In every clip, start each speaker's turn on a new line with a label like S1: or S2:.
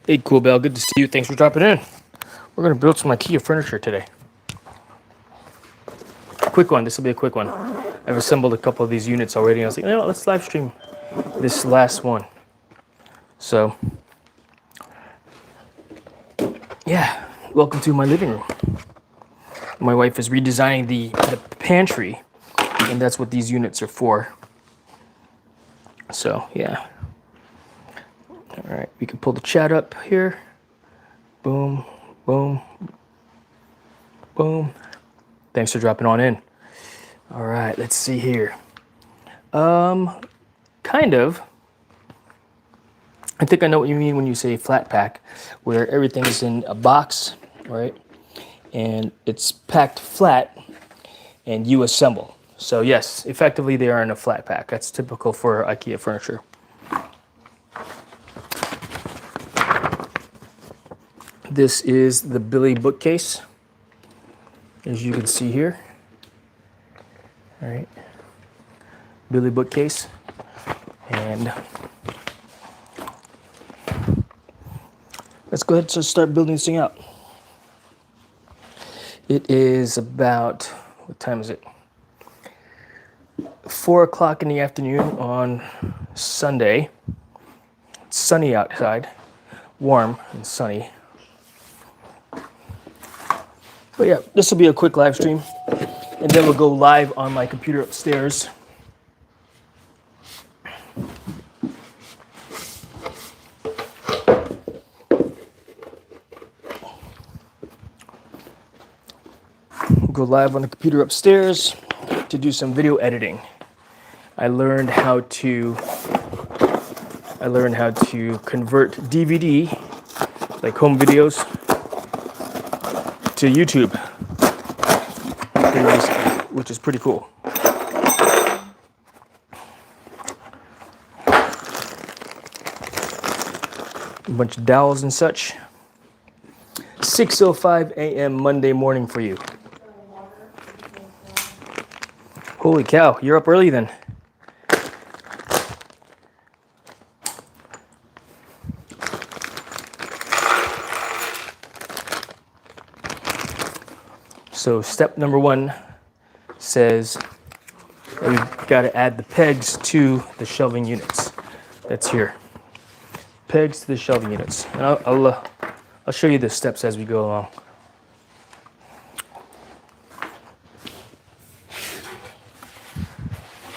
S1: Hey, Cool Bell, good to see you. Thanks for dropping in. We're going to build some IKEA furniture today. Quick one. This will be a quick one. I've assembled a couple of these units already. I was like, let's live stream this last one. So, yeah, welcome to my living room. My wife is redesigning the pantry, and that's what these units are for. So, yeah. All right, we can pull the chat up here. Boom, boom, boom. Thanks for dropping on in. All right, let's see here. Kind of. I think I know what you mean when you say flat pack, where everything is in a box, right? And it's packed flat and you assemble. So yes, effectively they are in a flat pack. That's typical for IKEA furniture. This is the Billy bookcase, as you can see here. All right, Billy bookcase. And let's go ahead and start building this thing out. It is about, what time is it? 4 o'clock in the afternoon on Sunday. It's sunny outside, warm and sunny. But yeah, this will be a quick live stream, and then we'll go live on my computer upstairs. Go live on the computer upstairs to do some video editing. I learned how to convert DVD, like home videos, to YouTube, which is pretty cool. A bunch of dowels and such. 6:05 a.m. Monday morning for you. Holy cow, you're up early then. So step number 1 says we've got to add the pegs to the shelving units. That's here. Pegs to the shelving units. And I'll show you the steps as we go along.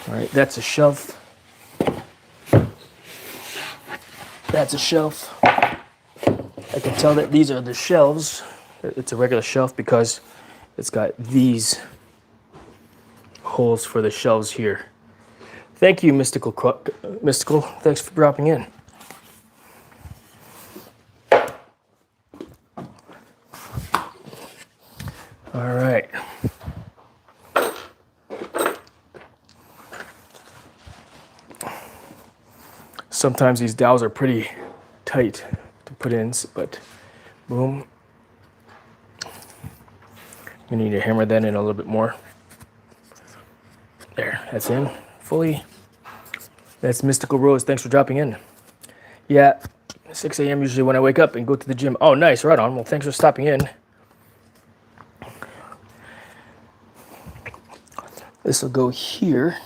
S1: All right, that's a shelf. That's a shelf. I can tell that these are the shelves. It's a regular shelf because it's got these holes for the shelves here. Thank you, Mystical. Thanks for dropping in. All right. Sometimes these dowels are pretty tight to put in, but boom. You need to hammer that in a little bit more. There, that's in fully. That's Mystical Rose. Thanks for dropping in. Yeah, 6 a.m. usually when I wake up and go to the gym. Oh, nice. Right on. Well, thanks for stopping in. This will go here.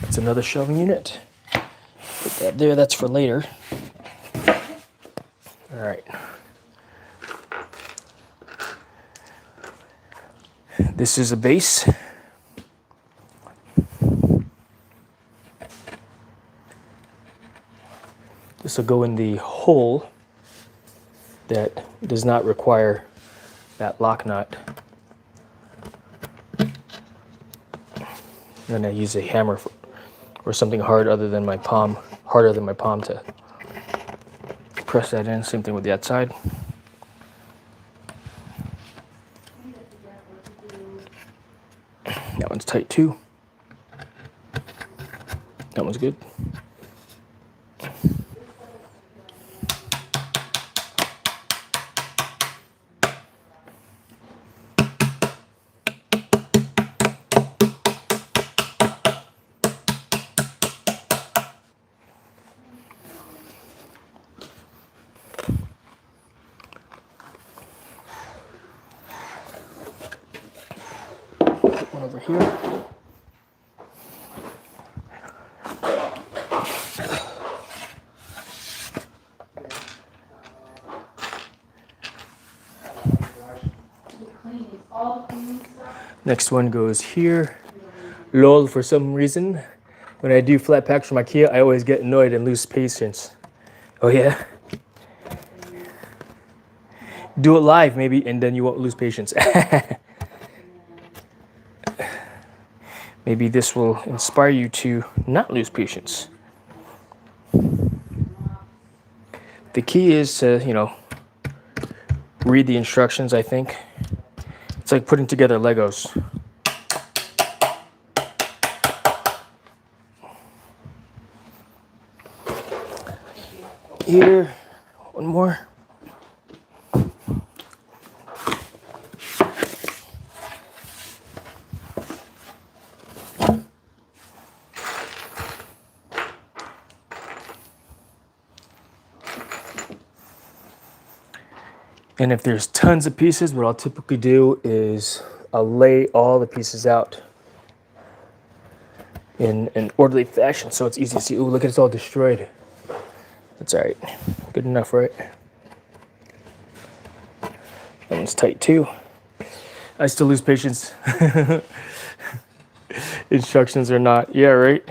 S1: That's another shelving unit. Put that there. That's for later. All right. This is a base. This will go in the hole that does not require that lock nut. Then I use a hammer or something harder than my palm to press that in. Same thing with the outside. That one's tight too. That one's good. here. Next one goes here. Lol, for some reason, when I do flat packs from IKEA, I always get annoyed and lose patience. Oh yeah? Do it live maybe, and then you won't lose patience. Maybe this will inspire you to not lose patience. The key is to, read the instructions, I think. It's like putting together Legos. Here, one more. And if there's tons of pieces, what I'll typically do is I'll lay all the pieces out in an orderly fashion so it's easy to see. Ooh, look, it's all destroyed. That's all right. Good enough, right? That one's tight too. I still lose patience. Instructions are not. Yeah, right?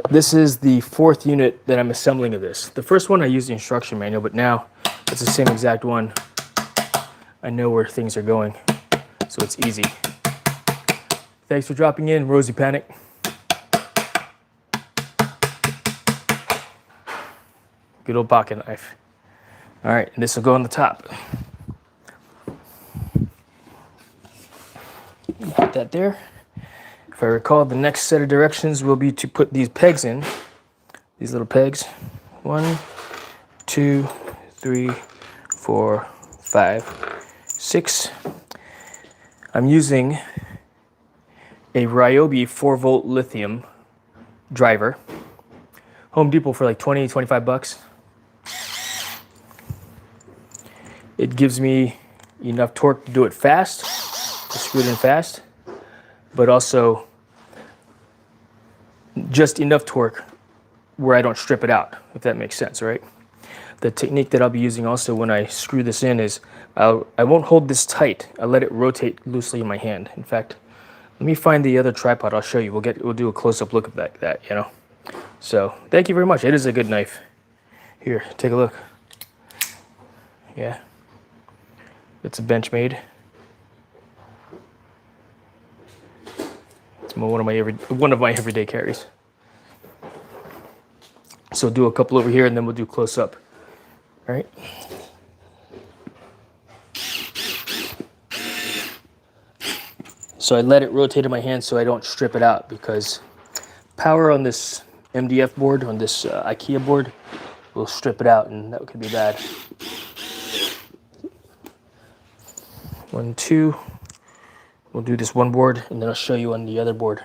S1: This is the 4th unit that I'm assembling of this. The first one I used the instruction manual, but now it's the same exact one. I know where things are going, so it's easy. Thanks for dropping in, Rosie Panic. Good old pocket knife. All right, and this will go on the top. Put that there. If I recall, the next set of directions will be to put these pegs in. These little pegs. 1, 2, 3, 4, 5, 6. I'm using a Ryobi 4-volt lithium driver. Home Depot for like 20, 25 bucks. It gives me enough torque to do it fast, to screw it in fast, but also just enough torque where I don't strip it out, if that makes sense, right? The technique that I'll be using also when I screw this in is I won't hold this tight. I let it rotate loosely in my hand. In fact, let me find the other tripod. I'll show you. We'll do a close-up look at that, So thank you very much. It is a good knife. Here, take a look. Yeah, it's a Benchmade. It's one of my everyday carries. So do a couple over here, and then we'll do close-up. All right. So I let it rotate in my hand so I don't strip it out, because power on this MDF board, on this IKEA board, will strip it out, and that could be bad. 1, 2. We'll do this one board, and then I'll show you on the other board.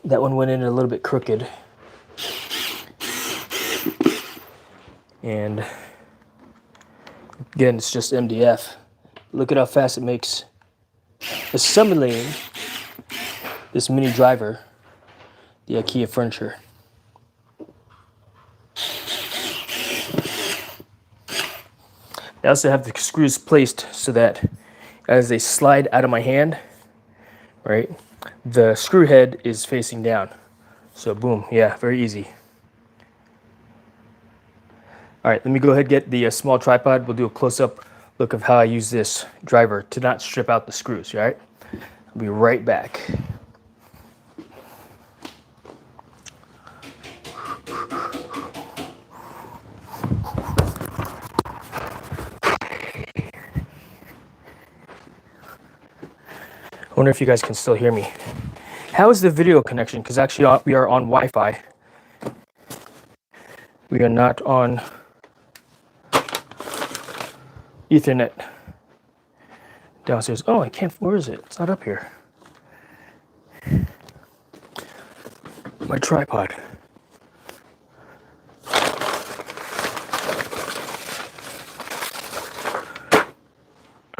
S1: That one went in a little bit crooked. And again, it's just MDF. Look at how fast it makes assembling this mini driver, the IKEA furniture. I also have the screws placed so that as they slide out of my hand, right, the screw head is facing down. So boom, yeah, very easy. All right, let me go ahead and get the small tripod. We'll do a close-up look of how I use this driver to not strip out the screws, all right? I'll be right back. I wonder if you guys can still hear me. How is the video connection? Because actually we are on Wi-Fi. We are not on Ethernet downstairs. Oh, I can't, where is it? It's not up here. My tripod.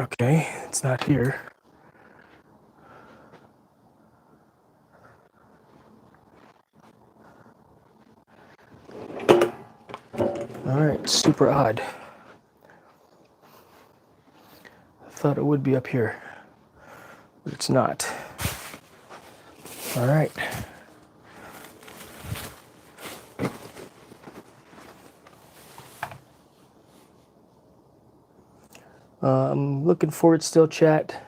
S1: Okay, it's not here. All right, super odd. I thought it would be up here, but it's not. All right. I'm looking for it still, chat.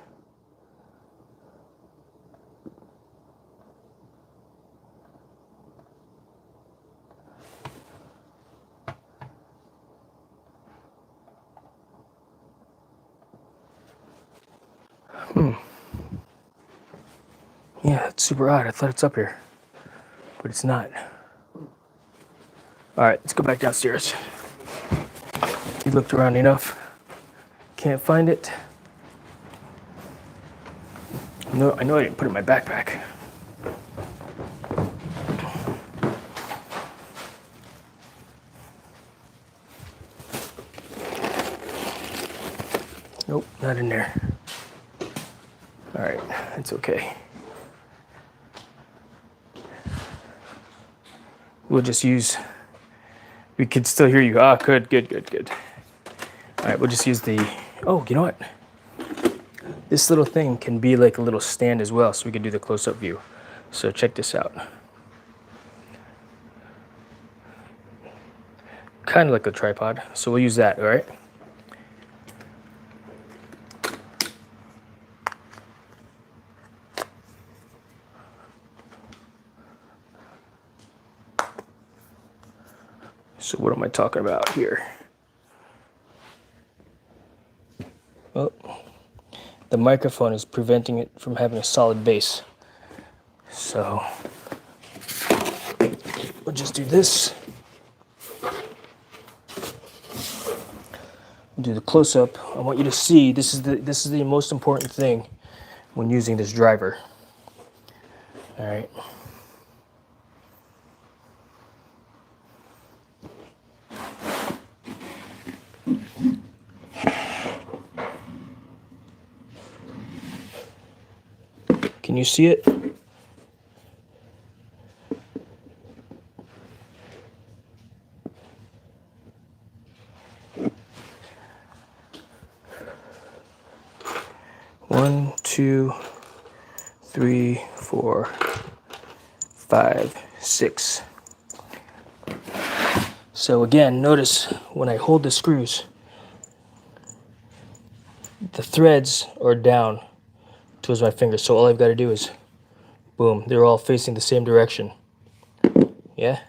S1: Yeah, it's super odd. I thought it's up here, but it's not. All right, let's go back downstairs. You looked around enough. Can't find it. No, I know I didn't put it in my backpack. Nope, not in there. All right, it's okay. We'll just use, we could still hear you. Ah, good. All right, we'll just use the, oh, you know what? This little thing can be like a little stand as well, so we can do the close-up view. So check this out. Kind of like a tripod, so we'll use that, all right? So what am I talking about here? Oh, the microphone is preventing it from having a solid base. So we'll just do this. Do the close-up. I want you to see this is the most important thing when using this driver. All right. Can you see it? One, two, three, four, 5, 6. So again, notice when I hold the screws, the threads are down towards my fingers. So all I've got to do is, boom, they're all facing the same direction. Yeah?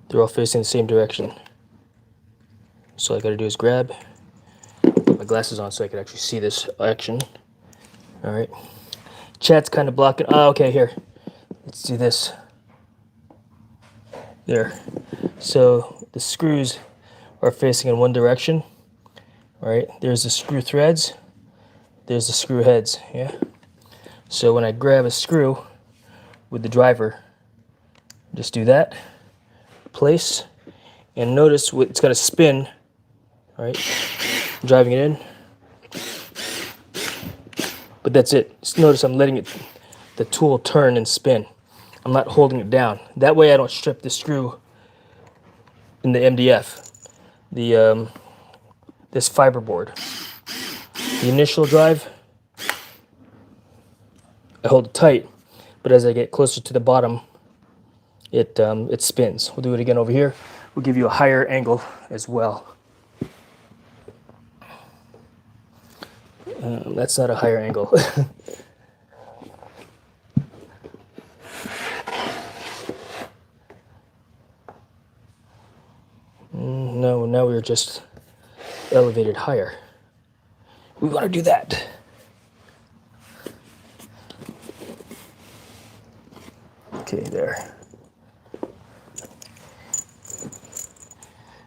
S1: They're all facing the same direction. So all I got to do is grab, put my glasses on so I can actually see this action. All right. Chat's kind of blocking. Oh, okay, here. Let's do this. There. So the screws are facing in one direction. All right. There's the screw threads. There's the screw heads. Yeah. So when I grab a screw with the driver, just do that. Place. And notice it's got to spin. All right. Driving it in. But that's it. Just notice I'm letting the tool turn and spin. I'm not holding it down. That way I don't strip the screw in the MDF, this fiber board. The initial drive, I hold it tight, but as I get closer to the bottom, it spins. We'll do it again over here. We'll give you a higher angle as well. That's not a higher angle. No, now we're just elevated higher. We want to do that. Okay, there.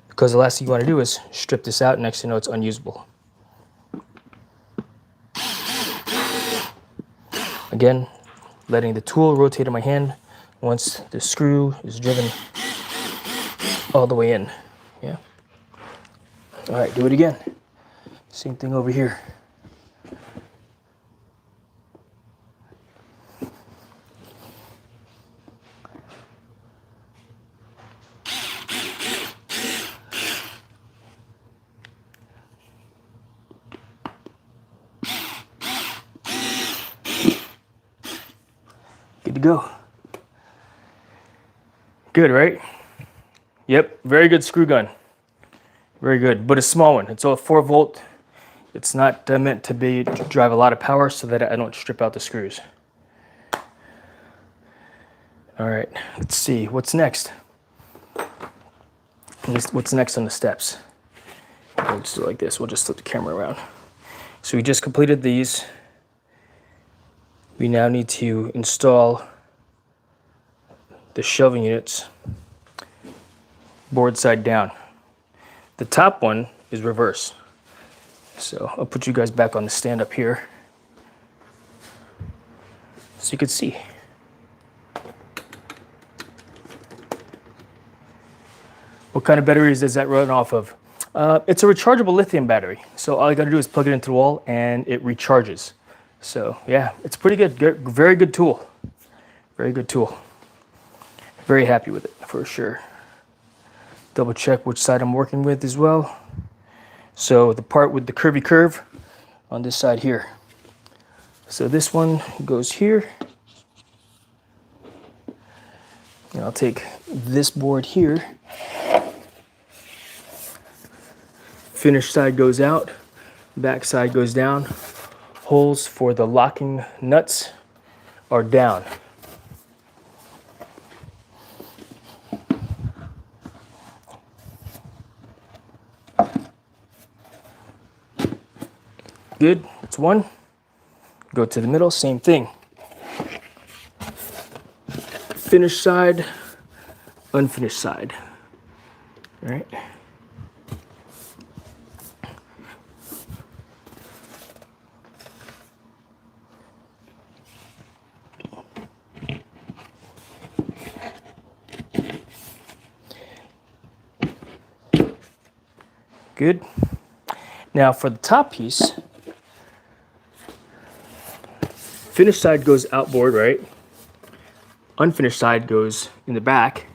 S1: Because the last thing you want to do is strip this out, and next thing you know, it's unusable. Again, letting the tool rotate in my hand once the screw is driven all the way in. Yeah. All right, do it again. Same thing over here. Good to go. Good, right? Yep, very good screw gun. Very good, but a small one. It's a 4-volt. It's not meant to drive a lot of power so that I don't strip out the screws. All right, let's see, what's next? What's next on the steps? We'll just do it like this. We'll just flip the camera around. So we just completed these. We now need to install the shelving units board side down. The top one is reverse. So I'll put you guys back on the stand up here so you can see. What kind of batteries does that run off of? It's a rechargeable lithium battery. So all you gotta do is plug it into the wall and it recharges. So yeah, it's pretty good. Very good tool. Very good tool. Very happy with it for sure. Double check which side I'm working with as well. So the part with the curvy curve on this side here. So this one goes here. And I'll take this board here. Finish side goes out, back side goes down. Holes for the locking nuts are down. Good, it's one. Go to the middle, same thing. Finished side, unfinished side. All right. Good. Now for the top piece, finished side goes outboard, right? Unfinished side goes in the back,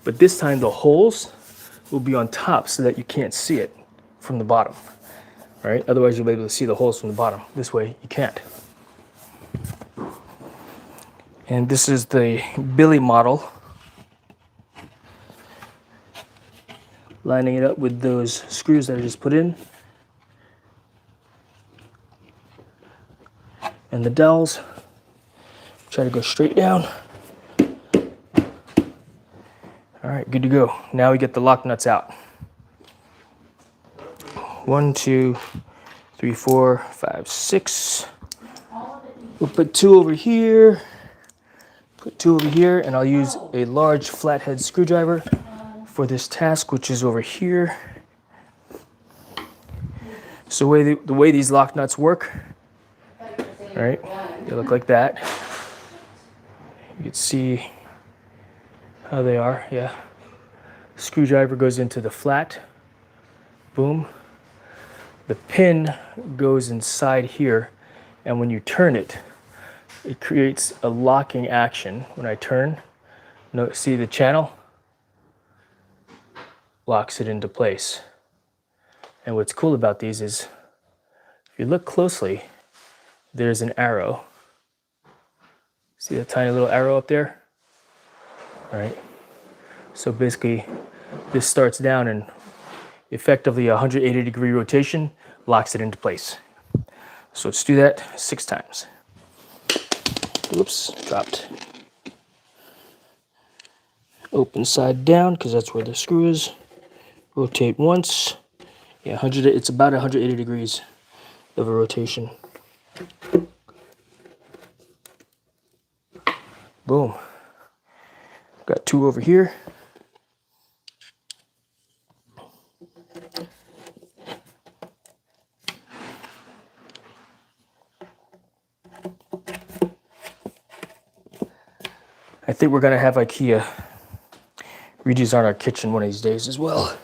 S1: but this time the holes will be on top so that you can't see it from the bottom, right? Otherwise you'll be able to see the holes from the bottom. This way you can't. And this is the Billy model. Lining it up with those screws that I just put in. And the dowels. Try to go straight down. All right, good to go. Now we get the lock nuts out. 1, 2, 3, 4, 5, 6. We'll put 2 over here. Put 2 over here, and I'll use a large flathead screwdriver for this task, which is over here. So the way these lock nuts work, right? They look like that. You can see how they are, yeah. Screwdriver goes into the flat, boom. The pin goes inside here, and when you turn it, it creates a locking action. When I turn, see the channel? Locks it into place. And what's cool about these is, if you look closely, there's an arrow. See that tiny little arrow up there? All right. So basically, this starts down and effectively a 180-degree rotation locks it into place. So let's do that 6 times. Oops, dropped. Open side down, because that's where the screw is. Rotate once. Yeah, it's about 180 degrees of a rotation. Boom. Got 2 over here. I think we're gonna have IKEA redesign our kitchen one of these days as well.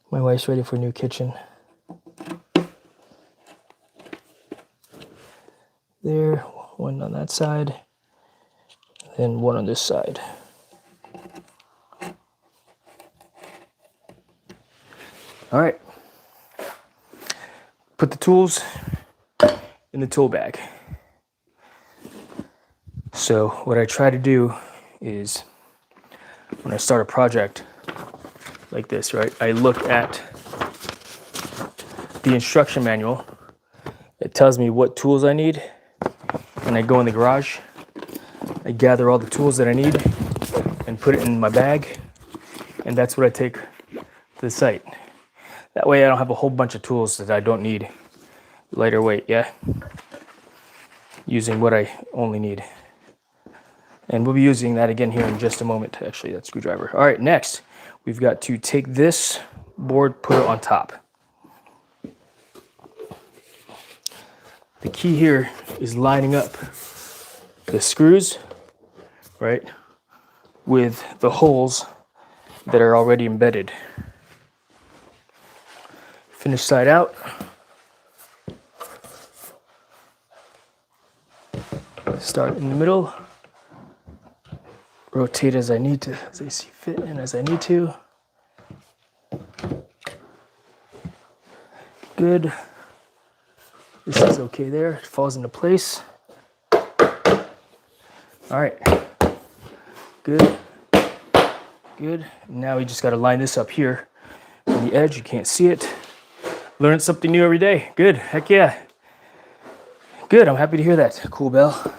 S1: My wife's ready for a new kitchen. There, one on that side, and one on this side. All right. Put the tools in the tool bag. So what I try to do is when I start a project like this, right, I look at the instruction manual. It tells me what tools I need, and I go in the garage. I gather all the tools that I need and put it in my bag, and that's what I take to the site. That way I don't have a whole bunch of tools that I don't need. Lighter weight, yeah. Using what I only need. And we'll be using that again here in just a moment, actually, that screwdriver. All right, next, we've got to take this board, put it on top. The key here is lining up the screws, right, with the holes that are already embedded. Finish side out. Start in the middle. Rotate as I need to, as I see fit and as I need to. Good. This is okay there. It falls into place. All right. Good. Good. Now we just got to line this up here on the edge. You can't see it. Learn something new every day. Good. Heck yeah. Good. I'm happy to hear that. Cool, Bell.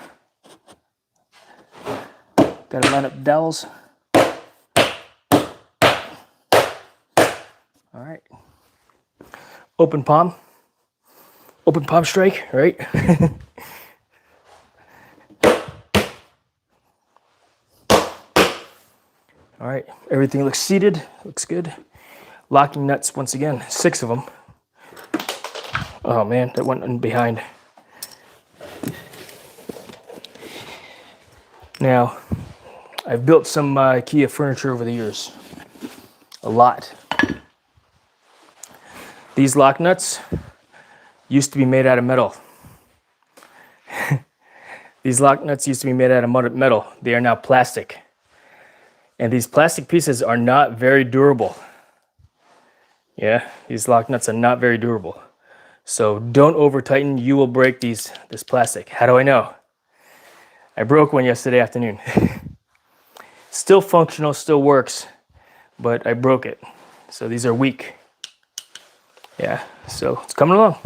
S1: Got to line up the dowels. All right. Open palm strike, right? All right, everything looks seated, looks good. Locking nuts, once again, 6 of them. Oh man, that went in behind. Now, I've built some IKEA furniture over the years, a lot. These lock nuts used to be made out of metal. These lock nuts used to be made out of metal. They are now plastic. And these plastic pieces are not very durable. Yeah, these lock nuts are not very durable. So don't over tighten, you will break this plastic. How do I know? I broke one yesterday afternoon. Still functional, still works, but I broke it. So these are weak. Yeah, so it's coming along.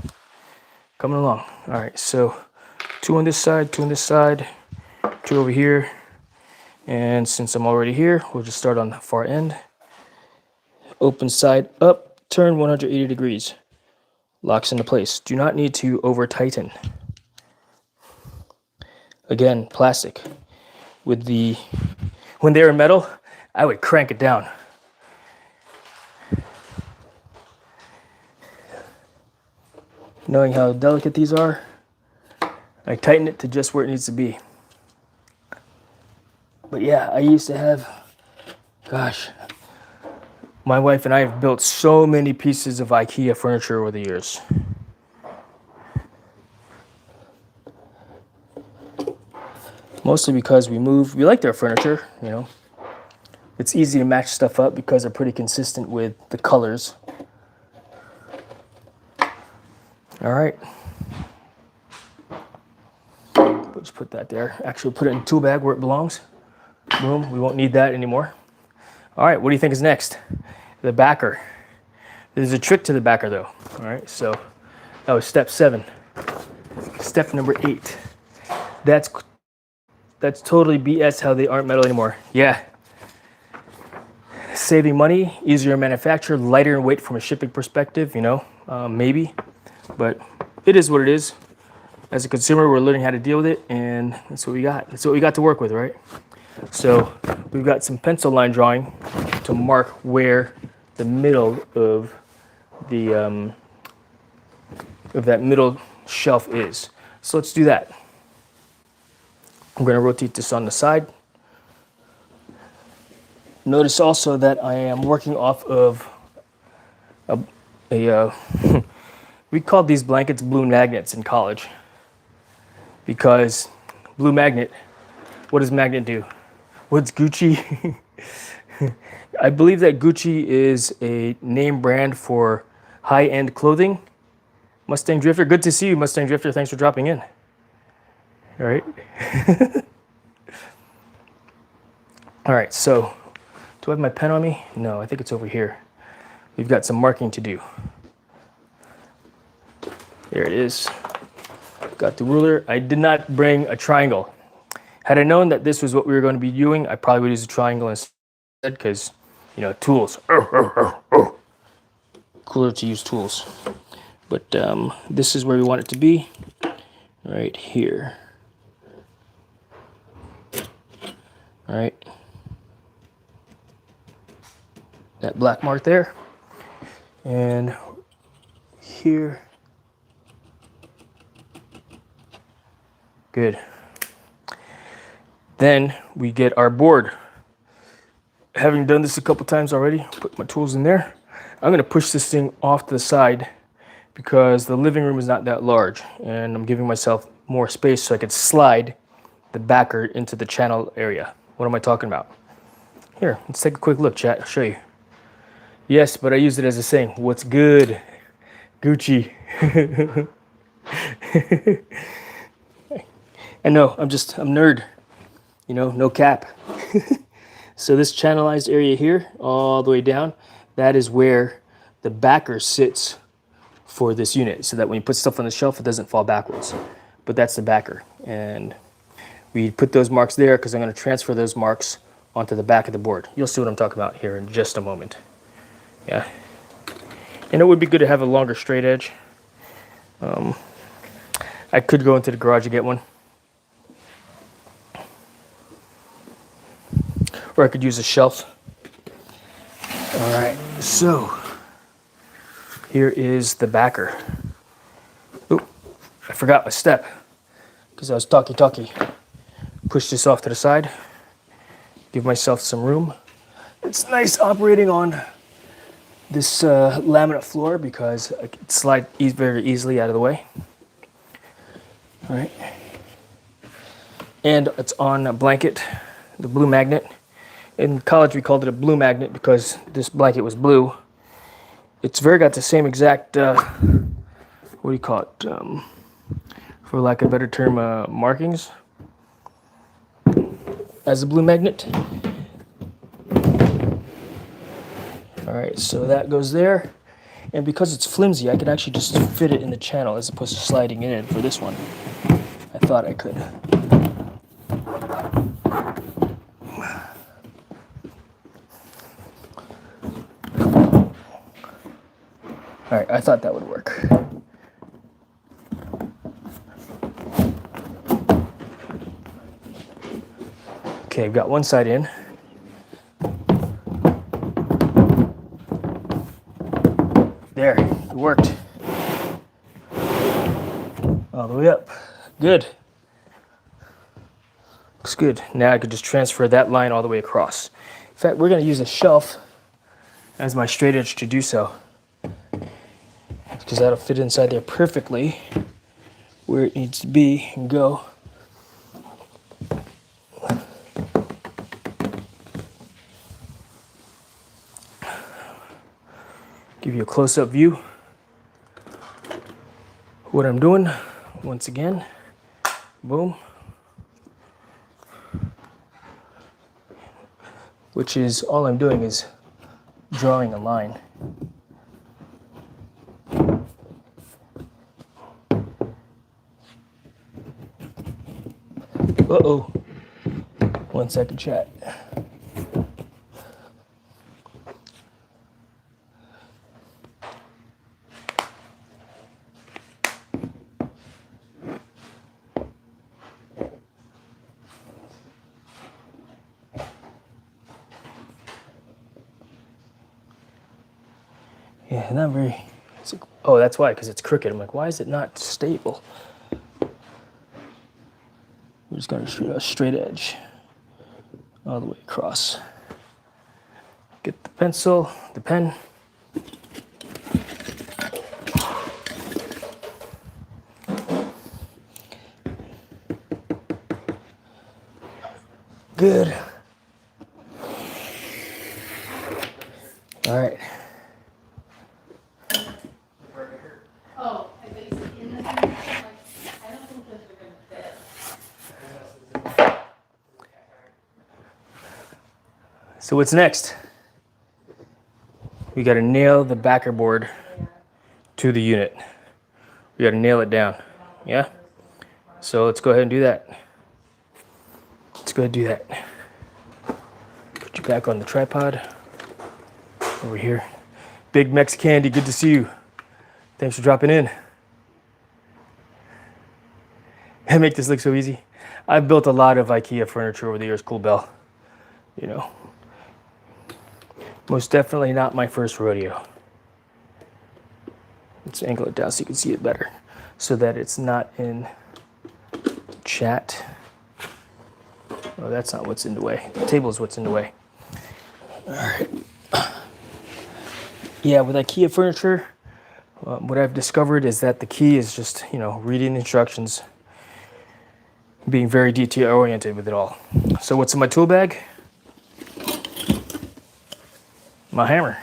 S1: Coming along. All right, so 2 on this side, 2 on this side, 2 over here. And since I'm already here, we'll just start on the far end. Open side up, turn 180 degrees. Locks into place. Do not need to over tighten. Again, plastic. When they were metal, I would crank it down. Knowing how delicate these are, I tighten it to just where it needs to be. But yeah, I used to have, gosh, my wife and I have built so many pieces of IKEA furniture over the years. Mostly because we liked our furniture, you know. It's easy to match stuff up because they're pretty consistent with the colors. All right. We'll just put that there. Actually, put it in the tool bag where it belongs. Boom, we won't need that anymore. All right, what do you think is next? The backer. There's a trick to the backer though. All right, so that was step 7. Step number 8. That's totally BS how they aren't metal anymore. Yeah. Saving money, easier to manufacture, lighter in weight from a shipping perspective, you know, maybe. But it is what it is. As a consumer, we're learning how to deal with it, and that's what we got. That's what we got to work with, right? So we've got some pencil line drawing to mark where the middle of that middle shelf is. So let's do that. I'm going to rotate this on the side. Notice also that I am working off of we called these blankets blue magnets in college, because blue magnet, what does magnet do? What's Gucci? I believe that Gucci is a name brand for high-end clothing. Mustang Drifter, good to see you, Mustang Drifter. Thanks for dropping in. All right. All right, so do I have my pen on me? No, I think it's over here. We've got some marking to do. There it is. Got the ruler. I did not bring a triangle. Had I known that this was what we were going to be doing, I probably would use a triangle instead because, you know, tools. Cooler to use tools. But this is where we want it to be, right here. All right. That black mark there. And here. Good. Then we get our board. Having done this a couple times already, put my tools in there. I'm gonna push this thing off to the side because the living room is not that large and I'm giving myself more space so I could slide the backer into the channel area. What am I talking about? Here, let's take a quick look, chat. I'll show you. Yes, but I used it as a saying. What's good? Gucci. I know, I'm nerd. You know, no cap. So this channelized area here, all the way down, that is where the backer sits for this unit, so that when you put stuff on the shelf, it doesn't fall backwards. But that's the backer. And we put those marks there because I'm going to transfer those marks onto the back of the board. You'll see what I'm talking about here in just a moment. Yeah. And it would be good to have a longer straight edge. I could go into the garage and get one. Or I could use a shelf. All right, so here is the backer. Oop, I forgot my step because I was talky. Push this off to the side. Give myself some room. It's nice operating on this laminate floor because I can slide very easily out of the way. All right. And it's on a blanket, the blue magnet. In college, we called it a blue magnet because this blanket was blue. It's got the same exact, what do you call it? For lack of a better term, markings as a blue magnet. All right, so that goes there. And because it's flimsy, I can actually just fit it in the channel as opposed to sliding it in for this one. I thought I could. All right, I thought that would work. Okay, I've got one side in. There, it worked. All the way up. Good. Looks good. Now I could just transfer that line all the way across. In fact, we're going to use a shelf as my straight edge to do so, because that'll fit inside there perfectly where it needs to be and go. Give you a close-up view of what I'm doing. Once again, boom. Which is, all I'm doing is drawing a line. Uh-oh. 1 second, chat. Yeah, not very. Oh, that's why, because it's crooked. I'm like, why is it not stable? We're just going to shoot a straight edge all the way across. Get the pencil, the pen. Good. All right.
S2: Oh, I think it's in the thing. Like, I don't think those are gonna fit.
S1: So what's next? We got to nail the backer board to the unit. We got to nail it down. Yeah? So let's go ahead and do that. Let's go ahead and do that. Put you back on the tripod. Over here. Big Mex Candy, good to see you. Thanks for dropping in. I make this look so easy. I've built a lot of IKEA furniture over the years, Cool Bell. You know, most definitely not my first rodeo. Let's angle it down so you can see it better, so that it's not in chat. Oh, that's not what's in the way. The table is what's in the way. All right. Yeah, with IKEA furniture, what I've discovered is that the key is just, reading the instructions, being very detail oriented with it all. So what's in my tool bag? My hammer.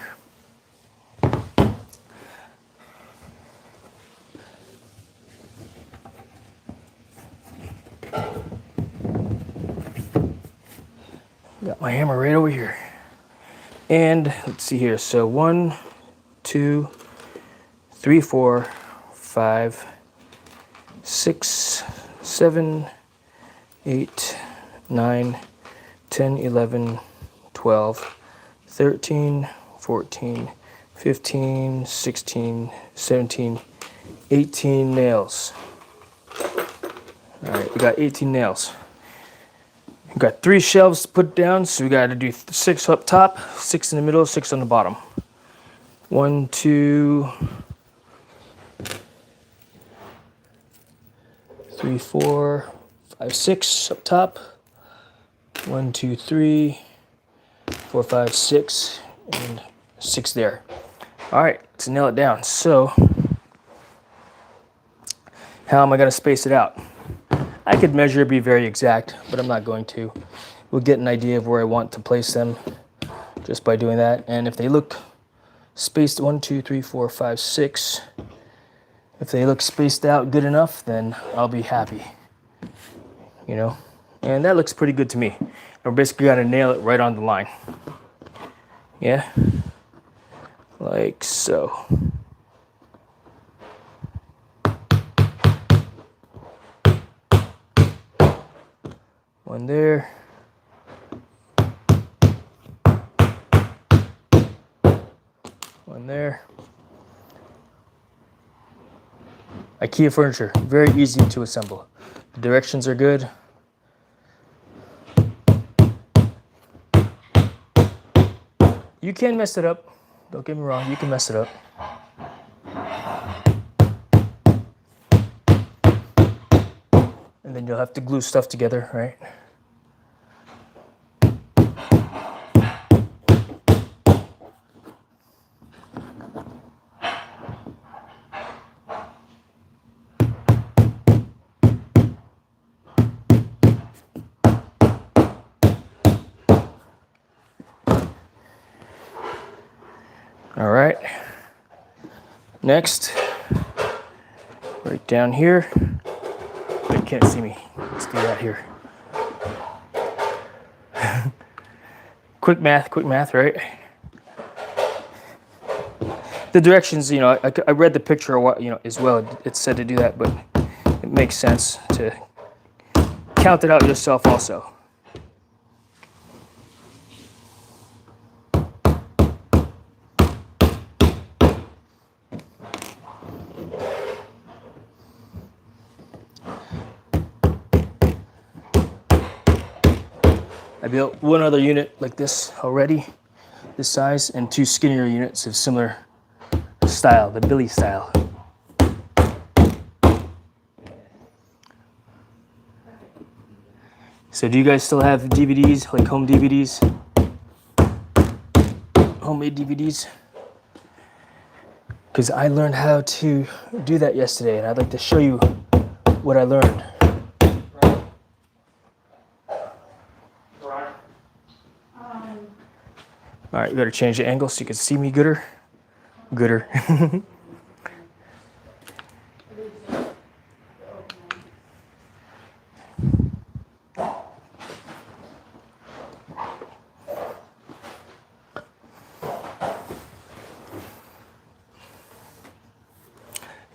S1: Got my hammer right over here. And let's see here. So 1, 2, 3, 4, 5, 6, 7, 8, 9, 10, 11, 12, 13, 14, 15, 16, 17, 18 nails. All right, we got 18 nails. We've got 3 shelves to put down, so we got to do 6 up top, 6 in the middle, 6 on the bottom. 1, 2, 3, 4, 5, 6 up top. 1, 2, 3, 4, 5, 6, and 6 there. All right, let's nail it down. So, how am I going to space it out? I could measure, be very exact, but I'm not going to. We'll get an idea of where I want to place them just by doing that. And if they look spaced 1, 2, 3, 4, 5, 6, if they look spaced out good enough, then I'll be happy. And that looks pretty good to me. We're basically going to nail it right on the line. Yeah? Like so. One there. One there. IKEA furniture, very easy to assemble. The directions are good. You can mess it up. Don't get me wrong, you can mess it up. And then you'll have to glue stuff together, right? All right. Next, right down here. You can't see me. Let's do that here. Quick math, right? The directions, I read the picture, as well. It said to do that, but it makes sense to count it out yourself also. I built one other unit like this already, this size, and 2 skinnier units of similar style, the Billy style. So do you guys still have DVDs, like home DVDs? Homemade DVDs? Because I learned how to do that yesterday, and I'd like to show you what I learned. All right, you better change the angle so you can see me gooder.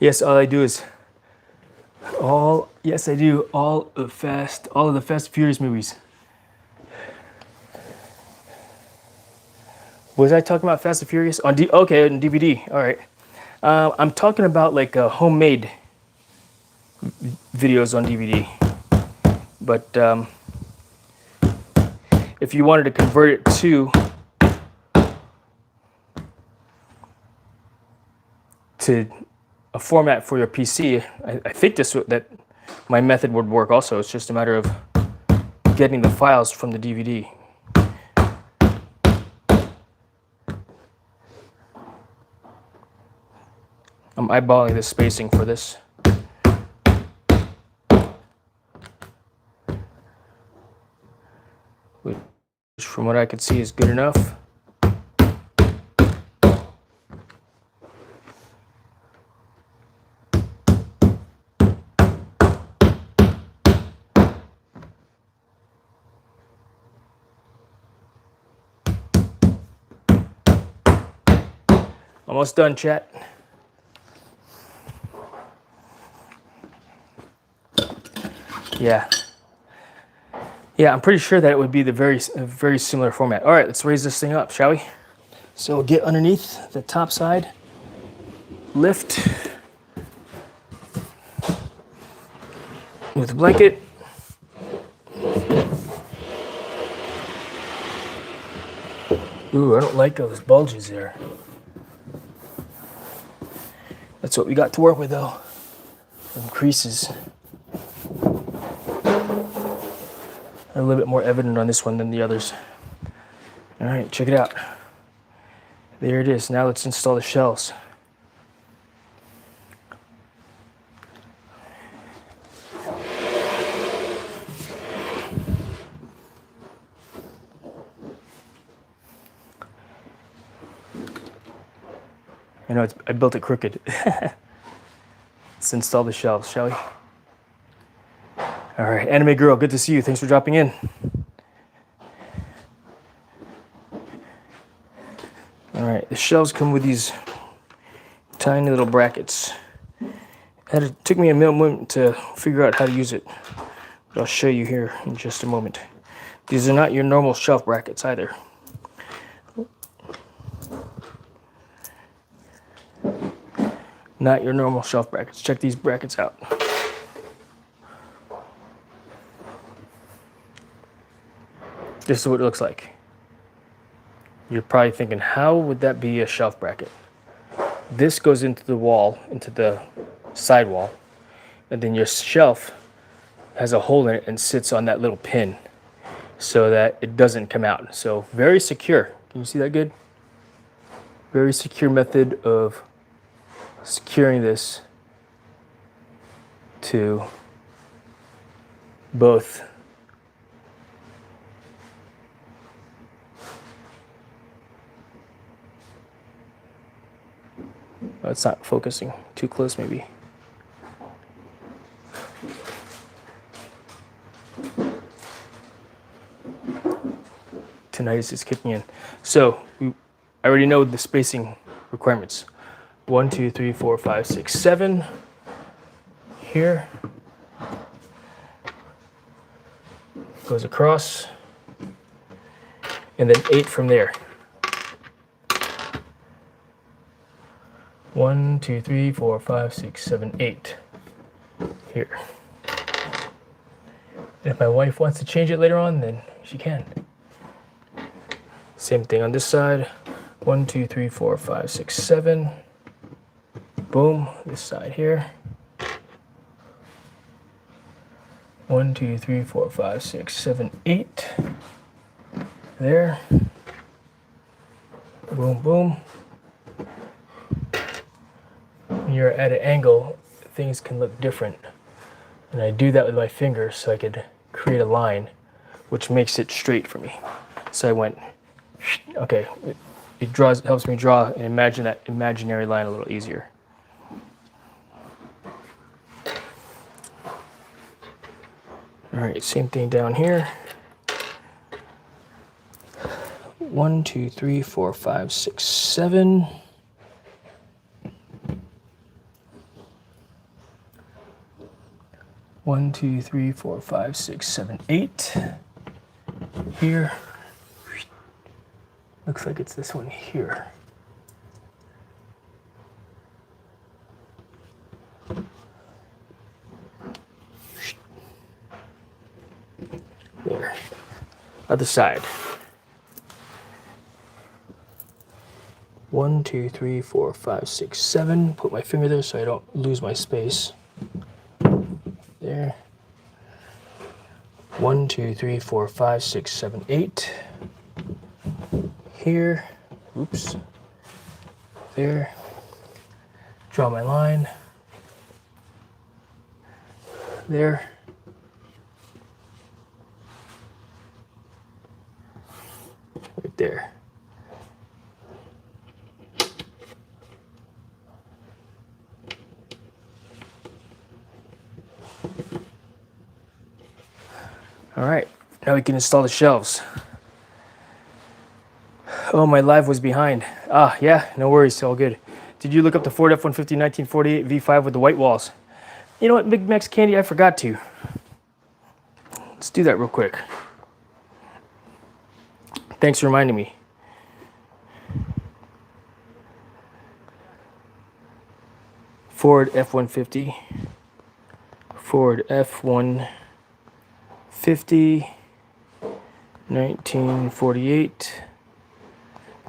S1: Yes, all I do is yes, I do all of the Fast and Furious movies. Was I talking about Fast and Furious on okay, on DVD? All right. I'm talking about like homemade videos on DVD. But if you wanted to convert it to a format for your PC, I think that my method would work also. It's just a matter of getting the files from the DVD. I'm eyeballing the spacing for this. Which from what I could see is good enough. Almost done, chat. Yeah. Yeah, I'm pretty sure that it would be the very similar format. All right, let's raise this thing up, shall we? So we'll get underneath the top side, lift with the blanket. Ooh, I don't like those bulges there. That's what we got to work with though. Some creases. A little bit more evident on this one than the others. All right, check it out. There it is. Now let's install the shelves. I know I built it crooked. Let's install the shelves, shall we? All right, Anime Girl, good to see you. Thanks for dropping in. All right, the shelves come with these tiny little brackets. It took me a moment to figure out how to use it, but I'll show you here in just a moment. These are not your normal shelf brackets either. Not your normal shelf brackets. Check these brackets out. This is what it looks like. You're probably thinking, how would that be a shelf bracket? This goes into the wall, into the sidewall, and then your shelf has a hole in it and sits on that little pin so that it doesn't come out. So very secure. Can you see that good? Very secure method of securing this to both oh, it's not focusing. Too close maybe. Tinnitus is kicking in. So I already know the spacing requirements. 1, 2, 3, 4, 5, 6, 7 here. Goes across. And then 8 from there. 1, 2, 3, 4, 5, 6, 7, 8 here. And if my wife wants to change it later on, then she can. Same thing on this side. 1, 2, 3, 4, 5, 6, 7. Boom, this side here. 1, 2, 3, 4, 5, 6, 7, 8. There. Boom, boom. When you're at an angle, things can look different. And I do that with my fingers so I could create a line, which makes it straight for me. So I went, okay, it helps me draw and imagine that imaginary line a little easier. All right, same thing down here. 1, 2, 3, 4, 5, 6, 7. 1, 2, 3, 4, 5, 6, 7, 8. Here. Looks like it's this one here. There. Other side. 1, 2, 3, 4, 5, 6, 7. Put my finger there so I don't lose my space. There. 1, 2, 3, 4, 5, 6, 7, 8. Here. Oops. There. Draw my line. There. Right there. All right, now we can install the shelves. Oh, my live was behind. Ah, yeah, no worries, all good. Did you look up the Ford F-150 1948 V5 with the white walls? You know what, Big Max Candy, I forgot to. Let's do that real quick. Thanks for reminding me. Ford F-150. Ford F-150. 1948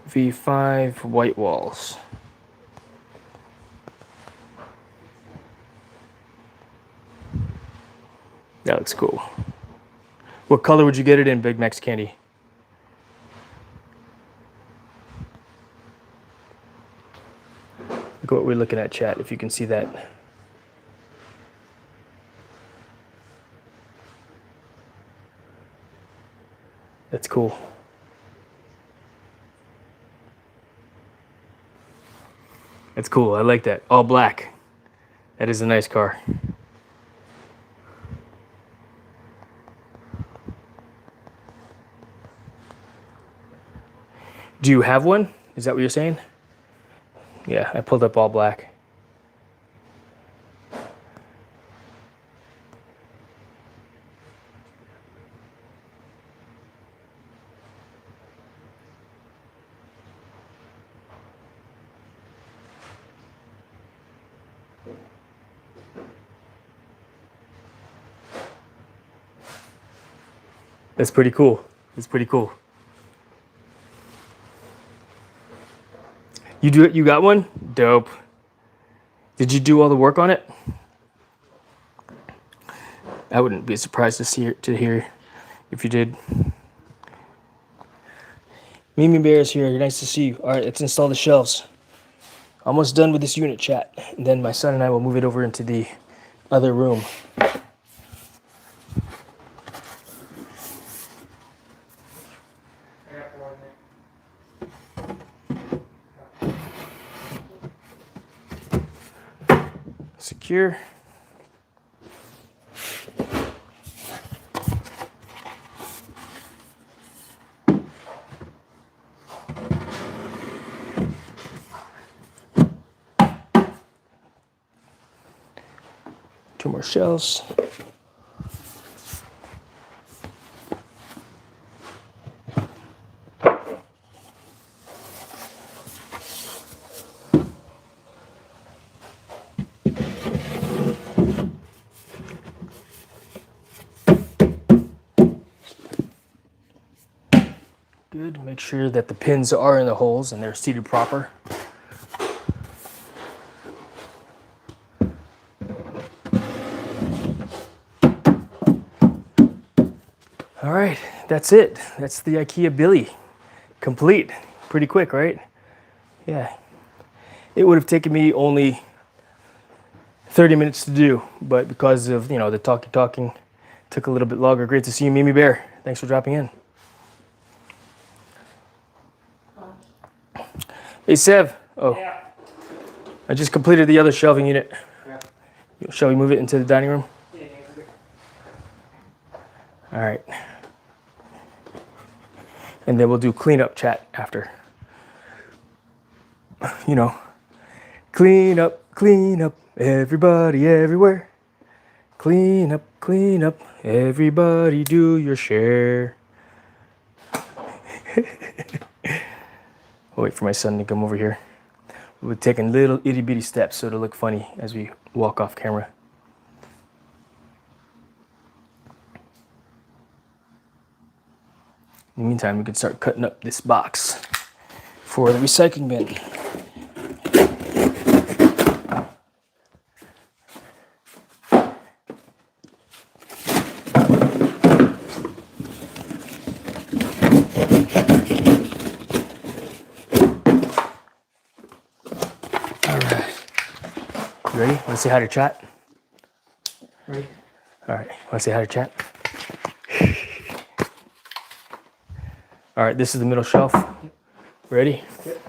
S1: V5 white walls. That looks cool. What color would you get it in, Big Max Candy? Look what we're looking at, chat, if you can see that. That's cool. That's cool. I like that. All black. That is a nice car. Do you have one? Is that what you're saying? Yeah, I pulled up all black. That's pretty cool. That's pretty cool. You got one? Dope. Did you do all the work on it? I wouldn't be surprised to hear if you did. Mimi Bear is here. Nice to see you. All right, let's install the shelves. Almost done with this unit, chat. And then my son and I will move it over into the other room. Secure. Two more shelves. Good. Make sure that the pins are in the holes and they're seated proper. All right, that's it. That's the IKEA Billy. Complete. Pretty quick, right? Yeah. It would have taken me only 30 minutes to do, but because of, the talking, took a little bit longer. Great to see you, Mimi Bear. Thanks for dropping in. Hey, Sev. Oh, yeah. I just completed the other shelving unit. Yeah. Shall we move it into the dining room? Yeah. All right. And then we'll do cleanup chat after. Clean up, everybody, everywhere. Clean up. Everybody do your share. I'll wait for my son to come over here. We're taking little itty bitty steps so it'll look funny as we walk off camera. In the meantime, we can start cutting up this box for the recycling bin. All right. You ready? Want to say hi to chat?
S3: Ready?
S1: All right. Want to say hi to chat? All right. This is the middle shelf. Ready?
S3: Yep.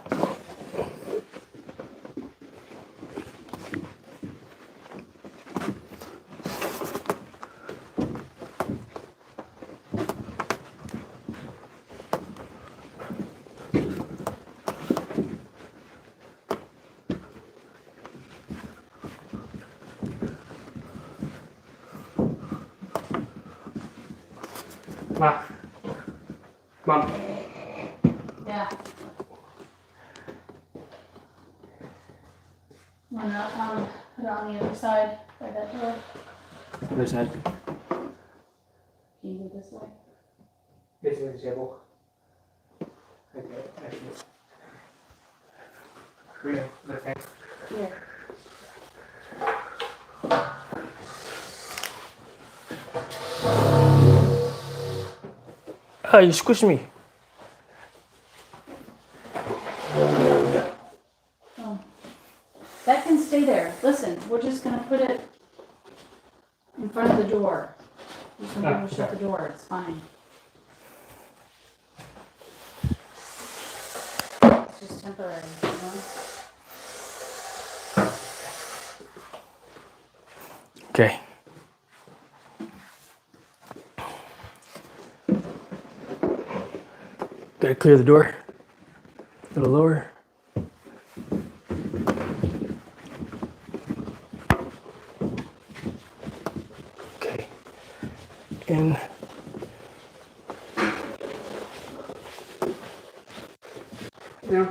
S3: Mom. Mom.
S2: Yeah. One put it on the other side by that door.
S1: Other side.
S2: Can you go this way?
S3: This is the table. Okay, actually. Real, okay.
S2: Here.
S1: Oh, you squished me.
S2: Oh. That can stay there. Listen, we're just gonna put it in front of the door. You can
S3: Ah,
S2: shut
S3: okay.
S2: the door, it's fine. It's just temporary, you know?
S1: Okay. Gotta clear the door. A little lower. Okay. In.
S3: Yeah.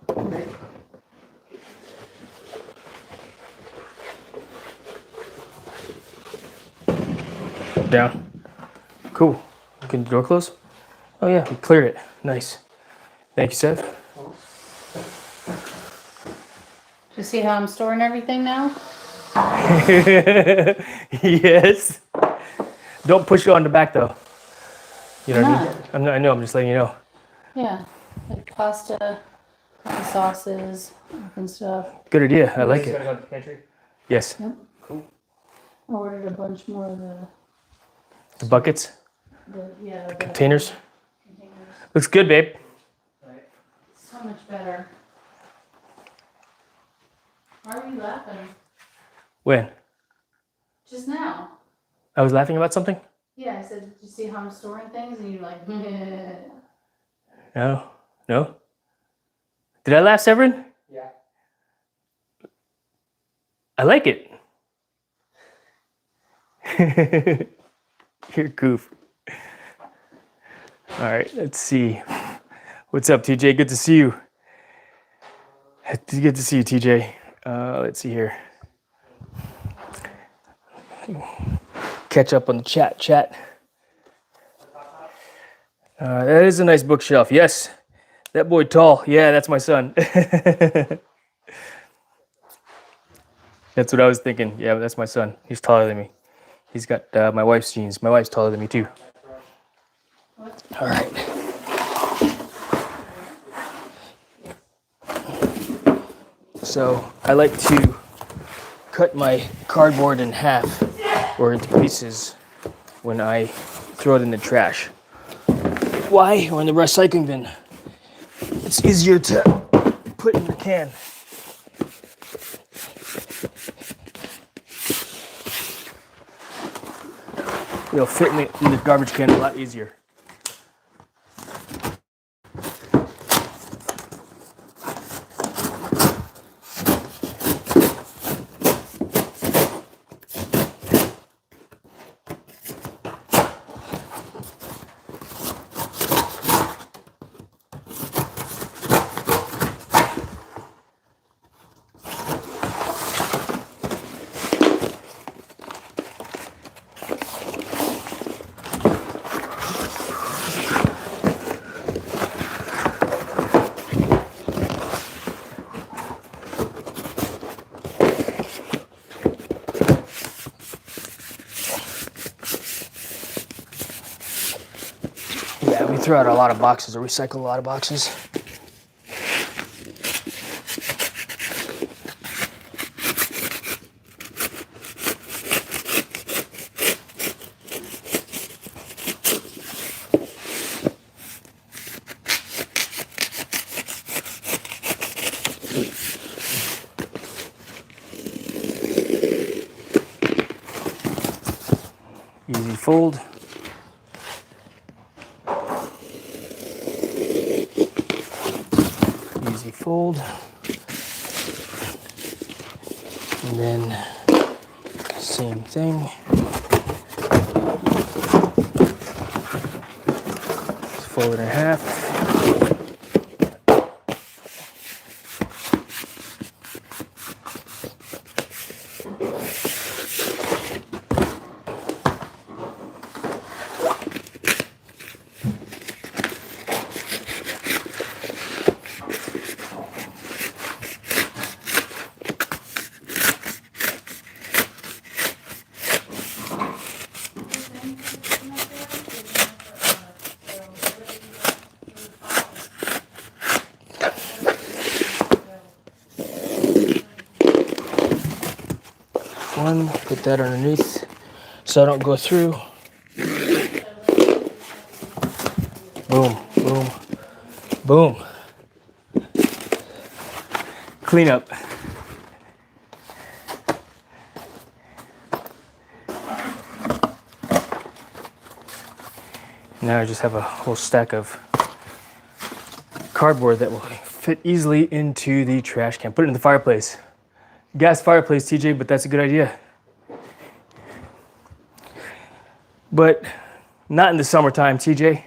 S3: Okay.
S1: Down. Cool. Can the door close? Oh yeah, we cleared it. Nice. Thank you, Seth.
S2: You see how I'm storing everything now?
S1: Yes. Don't push it on the back though. You know what I mean?
S2: No.
S1: I know. I'm just letting you know.
S2: Yeah, like pasta, sauces, and stuff.
S1: Good idea. I like
S3: This is
S1: it.
S3: gonna go to the pantry.
S1: Yes.
S2: Yep.
S3: Cool.
S2: I ordered a bunch more of
S1: The buckets,
S2: the
S1: containers.
S2: containers.
S1: Looks good, babe.
S3: Right.
S2: So much better. Why are you laughing?
S1: When?
S2: Just now.
S1: I was laughing about something?
S2: Yeah, I said, did you see how I'm storing things? And you're like,
S1: No. No? Did I laugh, Severin?
S3: Yeah.
S1: I like it. You're a goof. All right, let's see. What's up, TJ? Good to see you. Good to see you, TJ. Let's see here. Catch up on the chat. That is a nice bookshelf. Yes. That boy tall. Yeah, that's my son. That's what I was thinking. Yeah, that's my son. He's taller than me. He's got my wife's genes. My wife's taller than me too. All right. So I like to cut my cardboard in half or into pieces when I throw it in the trash. Why? Or in the recycling bin. It's easier to put in the can. It'll fit in the garbage can a lot easier. throw out a lot of boxes or recycle a lot of boxes. Easy fold. Easy fold. And then same thing. Just fold it in half. One, put that underneath so I don't go through. Boom, boom, boom. Clean up. Now I just have a whole stack of cardboard that will fit easily into the trash can. Put it in the fireplace. Gas fireplace, TJ, but that's a good idea. But not in the summertime, TJ.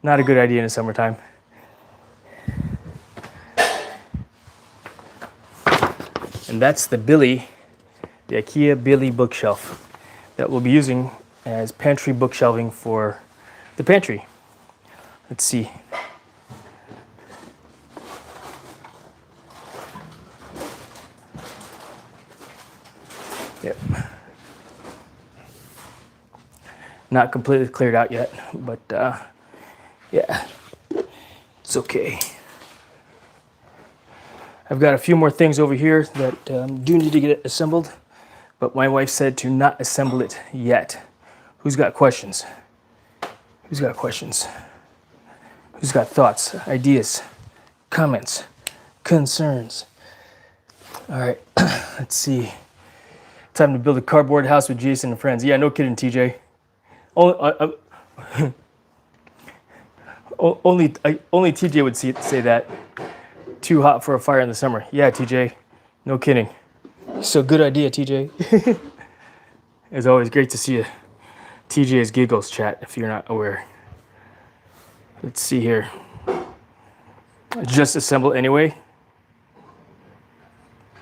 S1: Not a good idea in the summertime. And that's the IKEA Billy bookshelf that we'll be using as pantry bookshelving for the pantry. Let's see. Yep. Not completely cleared out yet, but yeah, it's okay. I've got a few more things over here that do need to get assembled, but my wife said to not assemble it yet. Who's got questions? Who's got questions? Who's got thoughts, ideas, comments, concerns? All right, let's see. Time to build a cardboard house with Jason and friends. Yeah, no kidding, TJ. Only TJ would say that. Too hot for a fire in the summer. Yeah, TJ. No kidding. So good idea, TJ. It's always great to see a TJ's Giggles chat if you're not aware. Let's see here. Just assemble anyway.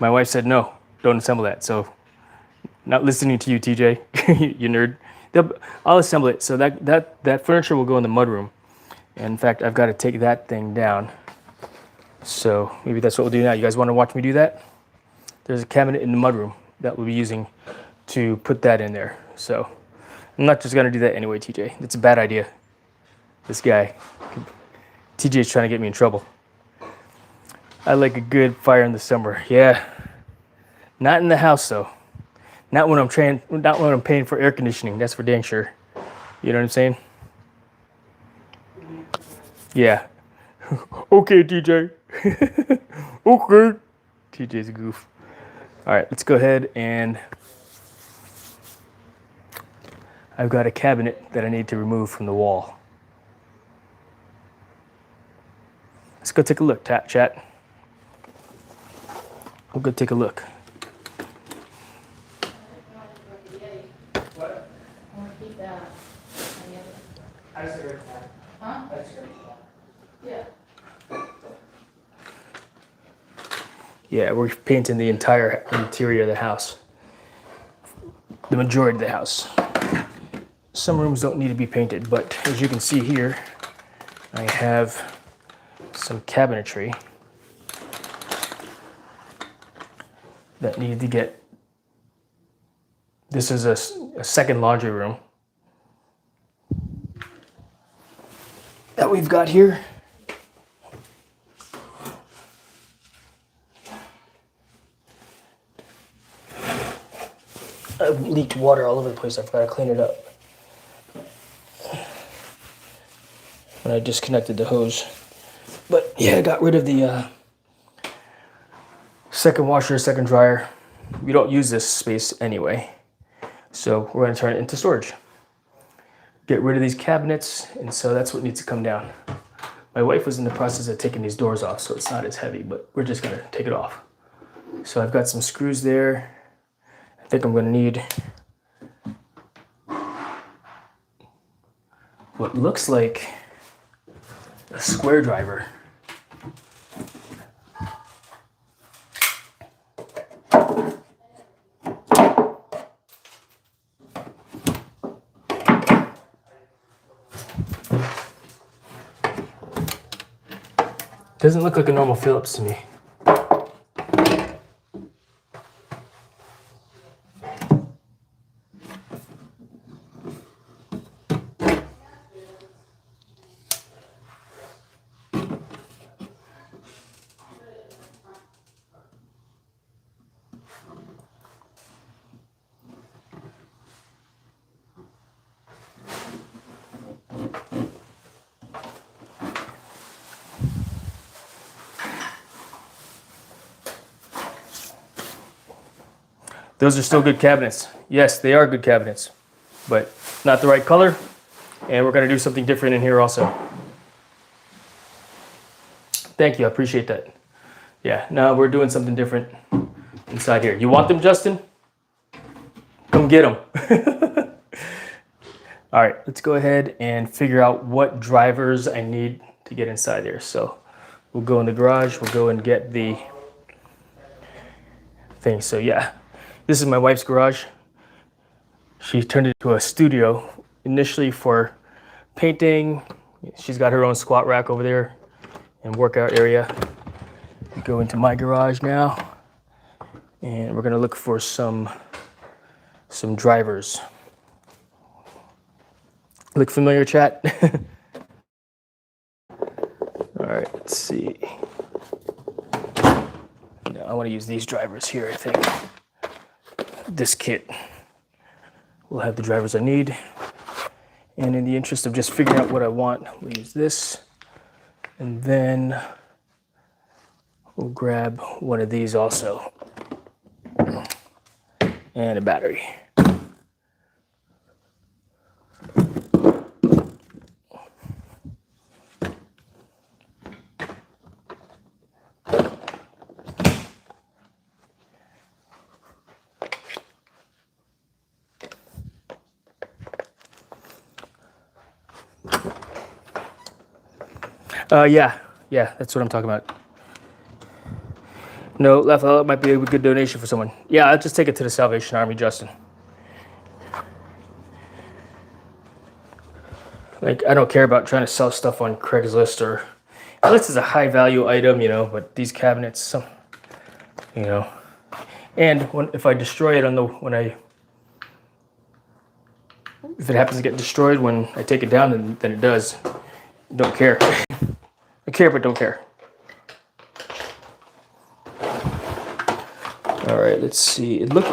S1: My wife said no, don't assemble that. So not listening to you, TJ. You nerd. I'll assemble it. So that furniture will go in the mudroom. And in fact, I've got to take that thing down. So maybe that's what we'll do now. You guys want to watch me do that? There's a cabinet in the mudroom that we'll be using to put that in there. So I'm not just going to do that anyway, TJ. It's a bad idea. This guy. TJ's trying to get me in trouble. I like a good fire in the summer. Yeah. Not in the house, though. Not when I'm paying for air conditioning. That's for dang sure. You know what I'm saying? Yeah. Okay, TJ. Okay. TJ's a goof. All right, let's go ahead and I've got a cabinet that I need to remove from the wall. Let's go take a look, chat. We'll go take a look.
S3: What?
S2: I want to keep that.
S3: I just heard that.
S2: Huh?
S3: I just heard that.
S2: Yeah.
S1: Yeah, we're painting the entire interior of the house. The majority of the house. Some rooms don't need to be painted, but as you can see here, I have some cabinetry that need to get. This is a second laundry room. that we've got here. I've leaked water all over the place. I've got to clean it up. When I disconnected the hose. But yeah, I got rid of the second washer, second dryer. We don't use this space anyway. So we're going to turn it into storage. Get rid of these cabinets, and so that's what needs to come down. My wife was in the process of taking these doors off, so it's not as heavy, but we're just going to take it off. So I've got some screws there. I think I'm going to need what looks like a square driver. Doesn't look like a normal Phillips to me. Those are still good cabinets. Yes, they are good cabinets, but not the right color. And we're going to do something different in here also. Thank you. I appreciate that. Yeah, now we're doing something different inside here. You want them, Justin? Come get them. All right, let's go ahead and figure out what drivers I need to get inside there. So we'll go in the garage. We'll go and get the thing. So yeah. This is my wife's garage. She turned it into a studio initially for painting. She's got her own squat rack over there and workout area. We go into my garage now, and we're gonna look for some drivers. Look familiar, chat? All right, let's see. No, I want to use these drivers here, I think. This kit will have the drivers I need. And in the interest of just figuring out what I want, we'll use this. And then we'll grab one of these also. And a battery. Yeah, that's what I'm talking about. No, Lafayette might be a good donation for someone. Yeah, I'll just take it to the Salvation Army, Justin. Like, I don't care about trying to sell stuff on Craigslist or, unless it's a high value item, you know, but these cabinets, you know. And if I destroy it if it happens to get destroyed when I take it down, then it does. Don't care. I care, but don't care. All right, let's see. Like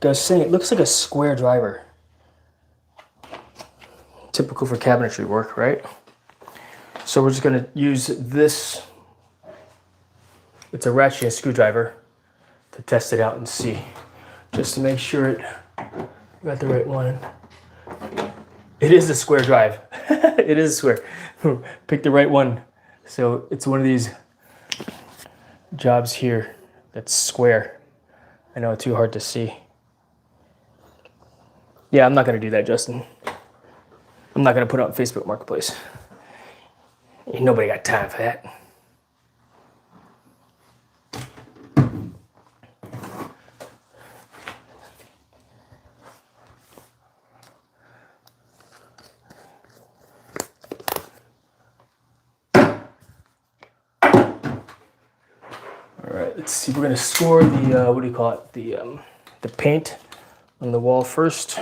S1: I was saying, it looks like a square driver. Typical for cabinetry work, right? So we're just gonna use this. It's a ratchet and screwdriver to test it out and see, just to make sure it got the right one. It is a square drive. It is a square. Pick the right one. So it's one of these jobs here that's square. I know it's too hard to see. Yeah, I'm not gonna do that, Justin. I'm not gonna put it on Facebook Marketplace. Ain't nobody got time for that. All right, let's see. We're gonna score the what do you call it? The paint on the wall first,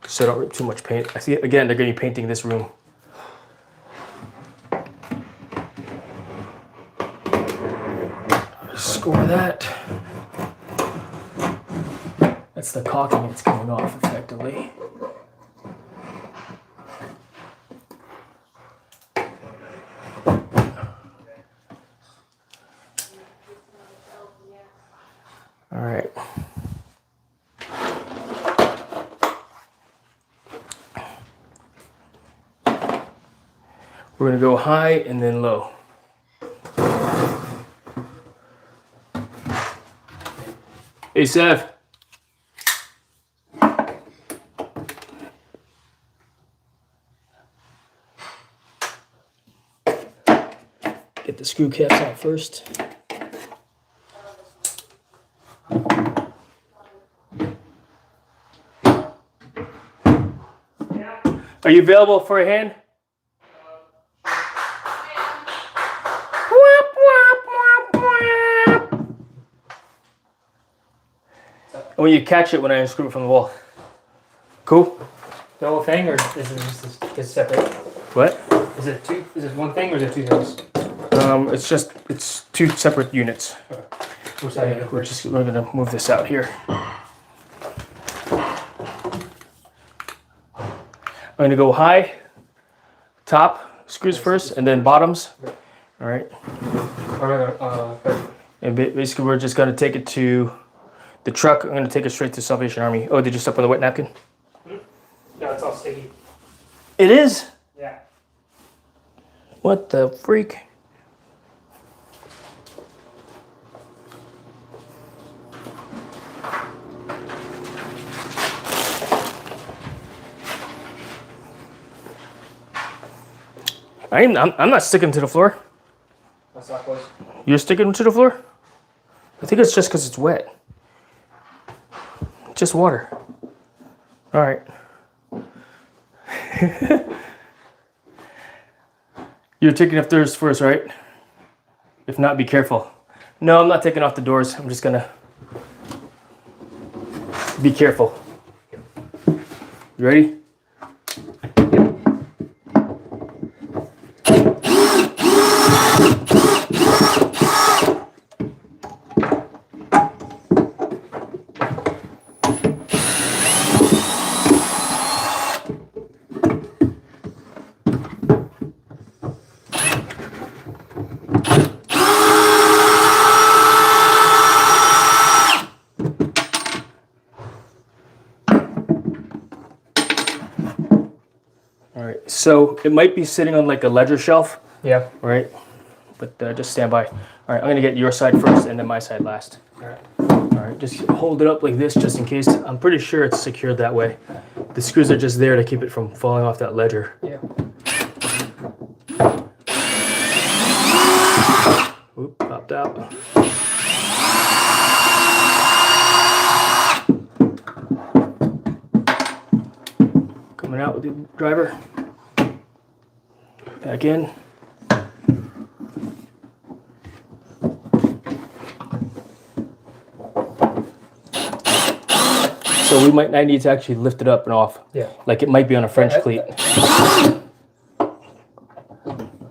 S1: so I don't rip too much paint. I see. Again, they're gonna be painting this room. score that. That's the caulking that's coming off effectively. All right. We're gonna go high and then low. Hey, Sev. Get the screw caps out first. Are you available for a hand? And when you catch it when I unscrew it from the wall. Cool?
S3: The whole thing, or is it just it's separate?
S1: What?
S3: Is it two? Is it one thing, or is it two things?
S1: It's two separate units.
S3: Which side of it?
S1: We're gonna move this out here. I'm gonna go high, top screws first, and then bottoms. All right. And basically, we're just gonna take it to the truck. I'm gonna take it straight to Salvation Army. Oh, did you step on the wet napkin?
S3: No, it's all sticky.
S1: It is.
S3: Yeah.
S1: What the freak? I'm not sticking to the floor.
S3: That's not close.
S1: You're sticking to the floor? I think it's just because it's wet. Just water. All right. You're taking off doors first, right? If not, be careful. No, I'm not taking off the doors. I'm just gonna be careful. You ready? So it might be sitting on like a ledger shelf,
S3: Yeah.
S1: right? But just stand by. All right, I'm gonna get your side first and then my side last.
S3: All right.
S1: All right, just hold it up like this just in case. I'm pretty sure it's secured that way. The screws are just there to keep it from falling off that ledger.
S3: Yeah.
S1: Oop, popped out. Coming out with the driver. Back in. So we might not need to actually lift it up and off.
S3: Yeah.
S1: Like it might be on a French
S3: Yeah,
S1: cleat.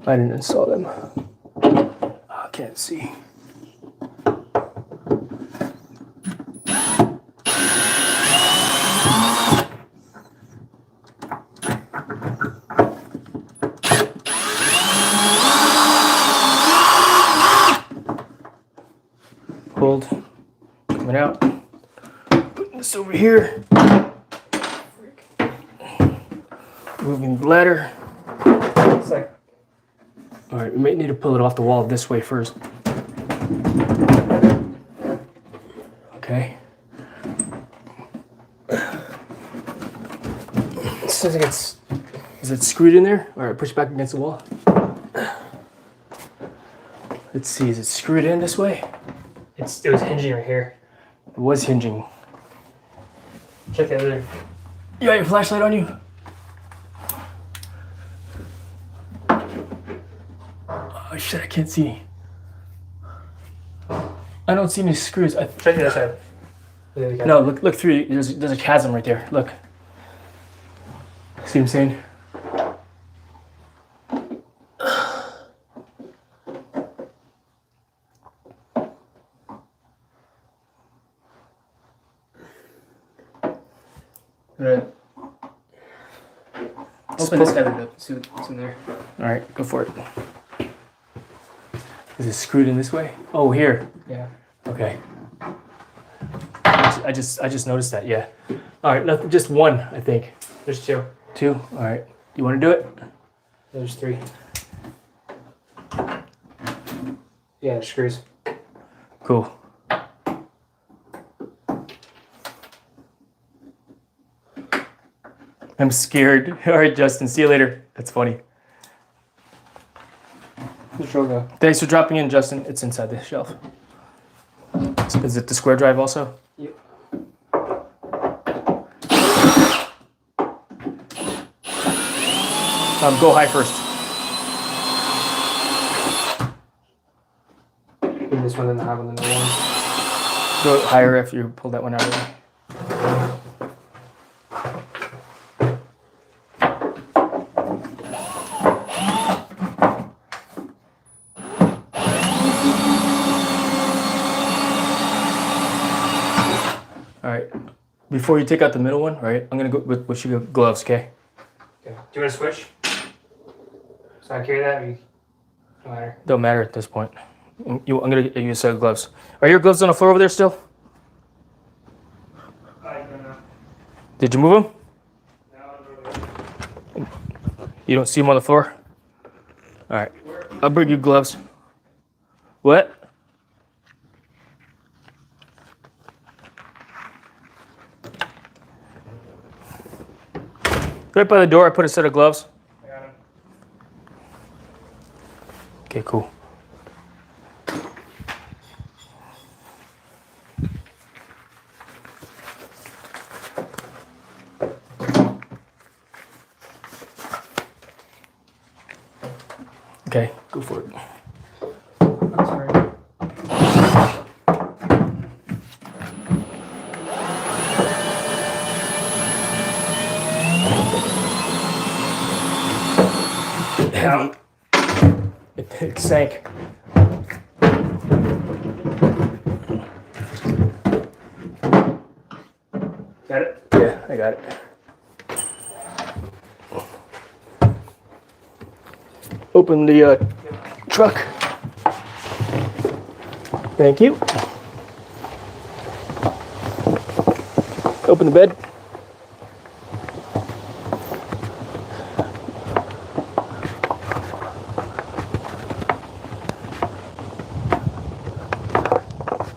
S1: I didn't install them. I can't see. Hold. Coming out. Putting this over here. Moving the ladder.
S3: It's like
S1: All right, we might need to pull it off the wall this way first. Okay.
S3: it seems like it's
S1: Is it screwed in there? All right, push back against the wall. Let's see, is it screwed in this way?
S3: it was hinging right here.
S1: It was hinging.
S3: Check the other.
S1: You got your flashlight on you? Oh shit, I can't see. I don't see any screws.
S3: Check the other side. The other guy.
S1: No, look through. There's a chasm right there. Look. See what I'm saying?
S3: Right. Open this guy up. See what's in there.
S1: All right, go for it. Is it screwed in this way? Oh, here.
S3: Yeah.
S1: Okay. I just noticed that. Yeah. All right, nothing. Just one, I think.
S3: There's 2.
S1: 2. All right. You want to do it?
S3: There's 3. Yeah, there's screws.
S1: Cool. I'm scared. All right, Justin. See you later. That's funny.
S3: Where's the go?
S1: Thanks for dropping in, Justin. It's inside the shelf. Is it the square drive also?
S3: Yep.
S1: Go high first.
S3: Maybe this one, then the high one, then the other one.
S1: Go higher after you pull that one out of there. All right. Before you take out the middle one, right? I'm gonna go with your gloves, okay?
S3: Okay. Do you want to switch? So I carry that, or you... No matter.
S1: Don't matter at this point. I'm gonna get you a set of gloves. Are your gloves on the floor over there still?
S3: I don't know.
S1: Did you move them?
S3: No.
S1: You don't see them on the floor? All right. I'll bring you gloves. What? Right by the door, I put a set of gloves.
S3: I got him.
S1: Okay, cool. Okay, go for it.
S3: I'm sorry.
S1: Heavy. It sank.
S3: Got it?
S1: Yeah, I got it. Open the truck. Thank you. Open the bed.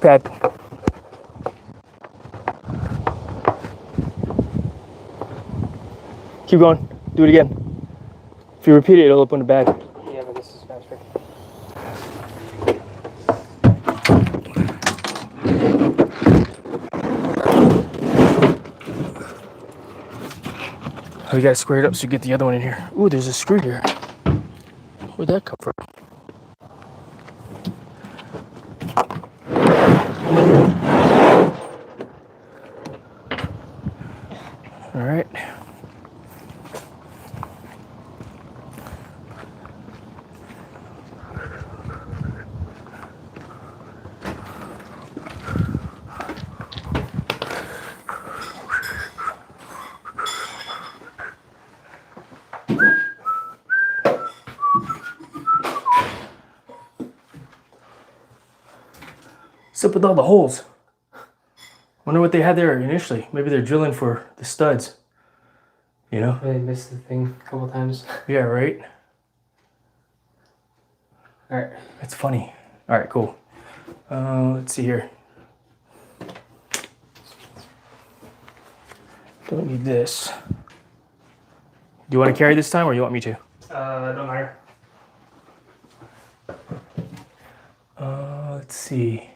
S1: Pad. Keep going. Do it again. If you repeat it, it'll open the bag.
S3: Yeah, but this is faster.
S1: Oh, you gotta square it up so you get the other one in here. Ooh, there's a screw here. Where'd that come from? All right. What's up with all the holes? Wonder what they had there initially. Maybe they're drilling for the studs. You know?
S3: Really missed the thing a couple times.
S1: Yeah, right?
S3: Alright.
S1: That's funny. All right, cool. Let's see here. Don't need this. Do you want to carry this time or you want me to?
S3: Don't matter.
S1: Let's see.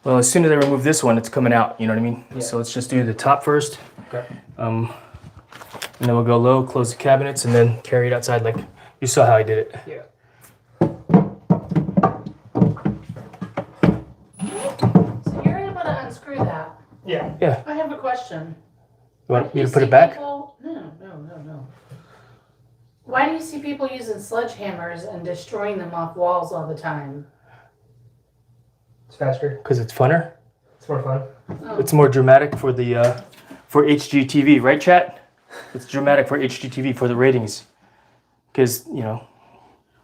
S1: Well, as soon as I remove this one, it's coming out. You know what I mean?
S3: Yeah.
S1: So let's just do the top first.
S3: Okay.
S1: And then we'll go low, close the cabinets, and then carry it outside like you saw how I did it.
S3: Yeah.
S2: So you're able to unscrew that.
S3: Yeah.
S1: Yeah.
S2: I have a question.
S1: You want
S2: Why
S1: me
S2: do
S1: to put
S2: see
S1: it back?
S2: people- No. Why do you see people using sledgehammers and destroying them off walls all the time?
S3: It's faster.
S1: Because it's funner.
S3: It's more fun.
S2: Oh.
S1: It's more dramatic for the for HGTV, right, chat? It's dramatic for HGTV for the ratings, because you know.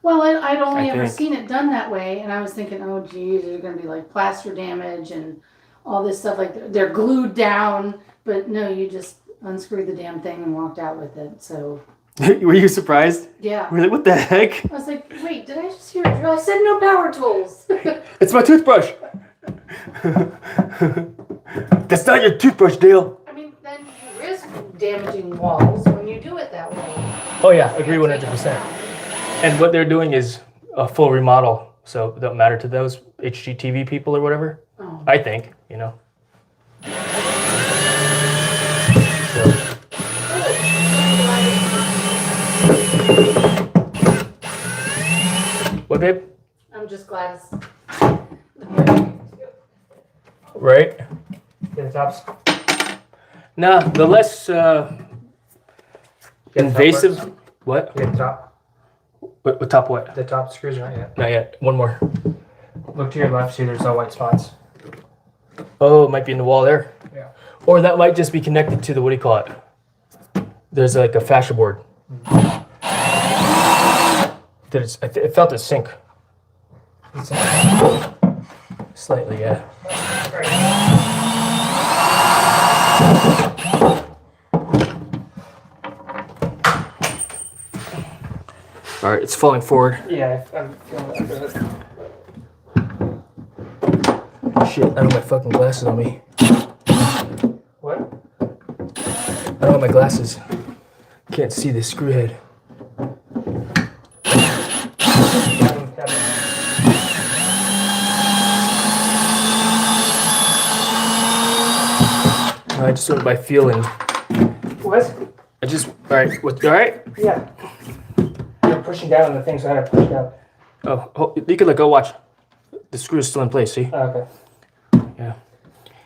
S2: Well, I'd only
S1: I
S2: ever
S1: think.
S2: seen it done that way, and I was thinking, oh, geez, there's going to be like plaster damage and all this stuff. Like they're glued down, but no, you just unscrewed the damn thing and walked out with it. So
S1: Were you surprised?
S2: yeah,
S1: We're like, what the heck?
S2: I was like, wait, did I just hear a drill? I said no power tools.
S1: It's my toothbrush. That's not your toothbrush, Dale.
S2: I mean, then you risk damaging walls when you do it that way.
S1: Oh yeah, agree 100%. And what they're doing is a full remodel, so it don't matter to those HGTV people or whatever.
S2: Oh.
S1: I think, you know. What, babe?
S2: I'm just glad it's.
S1: Right?
S3: Get the tops.
S1: Nah, the less
S3: Get the top
S1: invasive.
S3: parts.
S1: What?
S3: Get the top.
S1: What top what?
S3: The top screws are not yet.
S1: Not yet. One more.
S3: Look to your left, see there's no white spots.
S1: Oh, it might be in the wall there.
S3: Yeah.
S1: Or that might just be connected to the, what do you call it? There's like a fascia board. It felt a sink. Slightly, yeah. All right, it's falling forward.
S3: Yeah, I'm feeling it.
S1: Shit, I don't have my fucking glasses on me.
S3: What?
S1: I don't have my glasses. Can't see the screw head. I just went by feeling.
S3: What?
S1: I just, all right, all right?
S3: Yeah. You're pushing down on the thing, so I had to push down.
S1: Oh, you can go watch. The screw is still in place, see?
S3: Oh, okay.
S1: Yeah.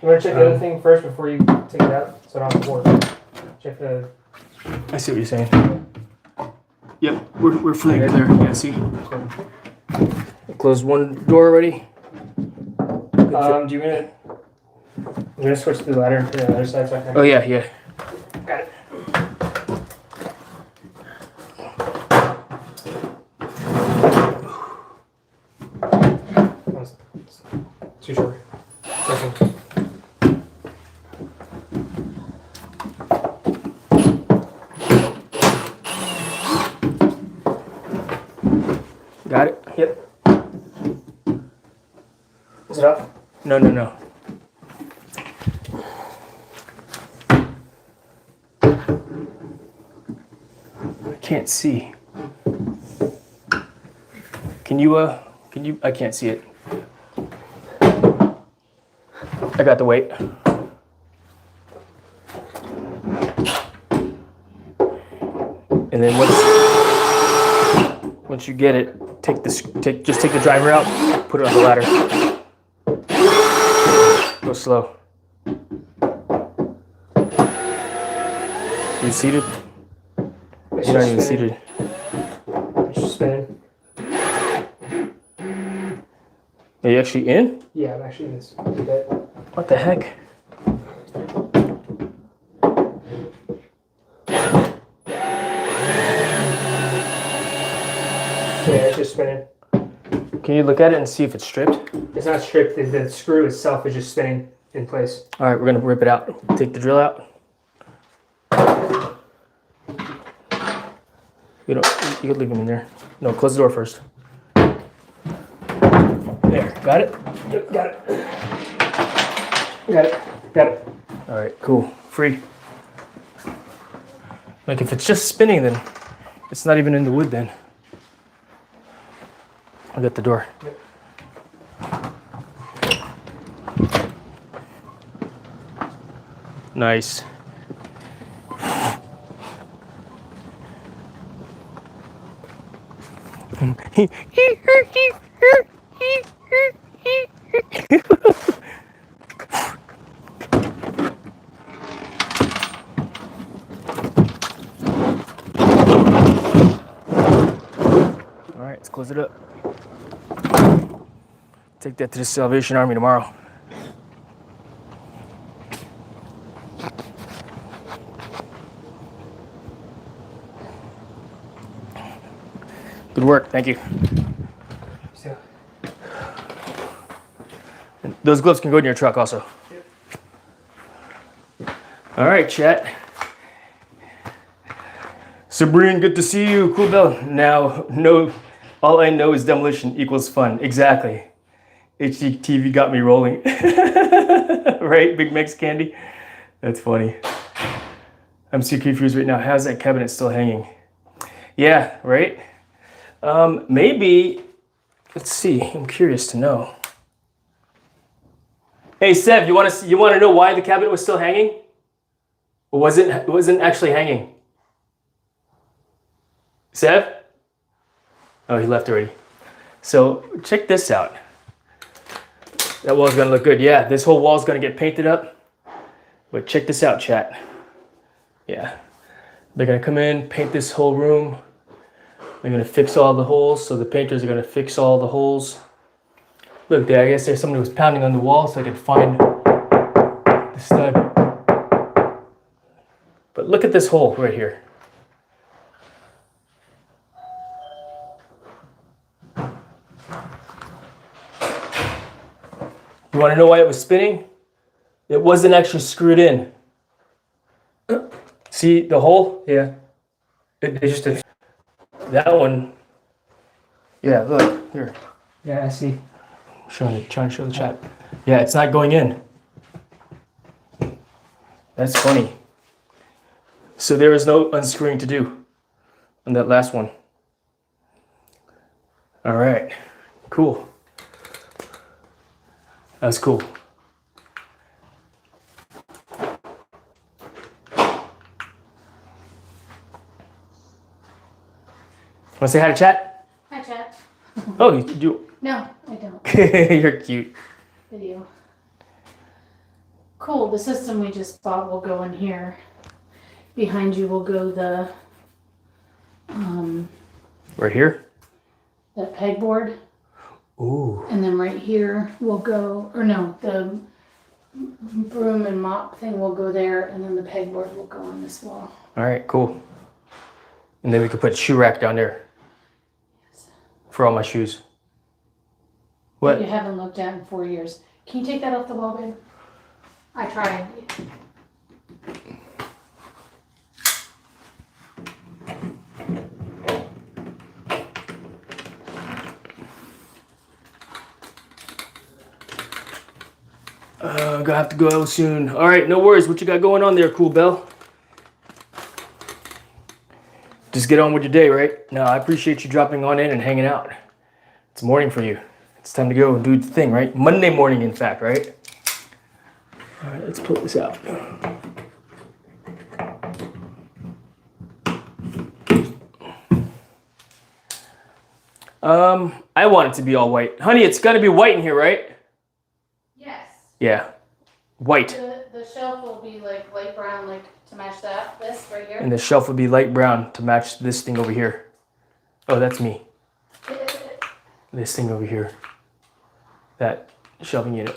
S3: You want to check the other thing first before you take it out, so I don't have to work. Check the.
S1: I see what you're saying. Yep, we're fully clear. Yeah, see? Closed one door already.
S3: Do you want to? I'm gonna switch the ladder to the other side so I can.
S1: Oh, yeah.
S3: Got it. Too short. Okay.
S1: Got it?
S3: Yep. Is it up?
S1: No. I can't see. Can you, I can't see it. I got the weight. And then once you get it, just take the driver out, put it on the ladder. Go slow. You seated?
S3: It's
S1: You're not
S3: just
S1: even
S3: spinning.
S1: seated.
S3: It's just spinning.
S1: Are you actually in?
S3: Yeah, I'm actually in this bit.
S1: What the heck?
S3: Yeah, it's just spinning.
S1: Can you look at it and see if it's stripped?
S3: It's not stripped. The screw itself is just spinning in place.
S1: All right, we're gonna rip it out. Take the drill out. You can leave him in there. No, close the door first. There, got it?
S3: Yep, got it. Got it. Got it.
S1: All right, cool. Free. Like if it's just spinning, then it's not even in the wood then. I'll get the door.
S3: Yep.
S1: Nice. All right, let's close it up. Take that to the Salvation Army tomorrow. Good work. Thank you.
S3: So,
S1: Those gloves can go in your truck also. All right, chat. Sabrine, good to see you. Cool Bell. Now, no, all I know is demolition equals fun. Exactly. HDTV got me rolling. Right, Big Mex Candy? That's funny. I'm so confused right now. How's that cabinet still hanging? Yeah, right? Maybe, let's see. I'm curious to know. Hey, Sev, you want to know why the cabinet was still hanging? Or wasn't actually hanging? Sev? Oh, he left already. So check this out. That wall's gonna look good. Yeah, this whole wall's gonna get painted up. But check this out, chat. Yeah. They're gonna come in, paint this whole room. They're gonna fix all the holes. So the painters are gonna fix all the holes. Look there, I guess there's somebody who was pounding on the wall so I could find the stud. But look at this hole right here. You want to know why it was spinning? It wasn't actually screwed in. See the hole? Yeah. It just that one. Yeah, look here.
S3: yeah, I see.
S1: Trying to show the chat. Yeah, it's not going in. That's funny. So there is no unscrewing to do on that last one. All right, cool. That's cool. Want to say hi to chat?
S2: Hi, chat.
S1: Oh, you
S2: No, I don't.
S1: you're cute.
S2: Video. Cool. The system we just bought will go in here. Behind you will go the
S1: Right here?
S2: that pegboard,
S1: Ooh.
S2: and then right here will go, or no, the broom and mop thing will go there, and then the pegboard will go on this wall.
S1: All right, cool. And then we could put a shoe rack down there for all my shoes.
S2: That
S1: What?
S2: you haven't looked at in 4 years. Can you take that off the wall, babe? I tried.
S1: Gonna have to go out soon. All right, no worries. What you got going on there, Cool Bell? Just get on with your day, right? No, I appreciate you dropping on in and hanging out. It's morning for you. It's time to go and do the thing, right? Monday morning, in fact, right? All right, let's pull this out. I want it to be all white. Honey, it's gotta be white in here, right?
S2: Yes.
S1: Yeah, white.
S2: The shelf will be like light brown, like to match that. This right here.
S1: And the shelf would be light brown to match this thing over here. Oh, that's me. This thing over here. That shelving unit.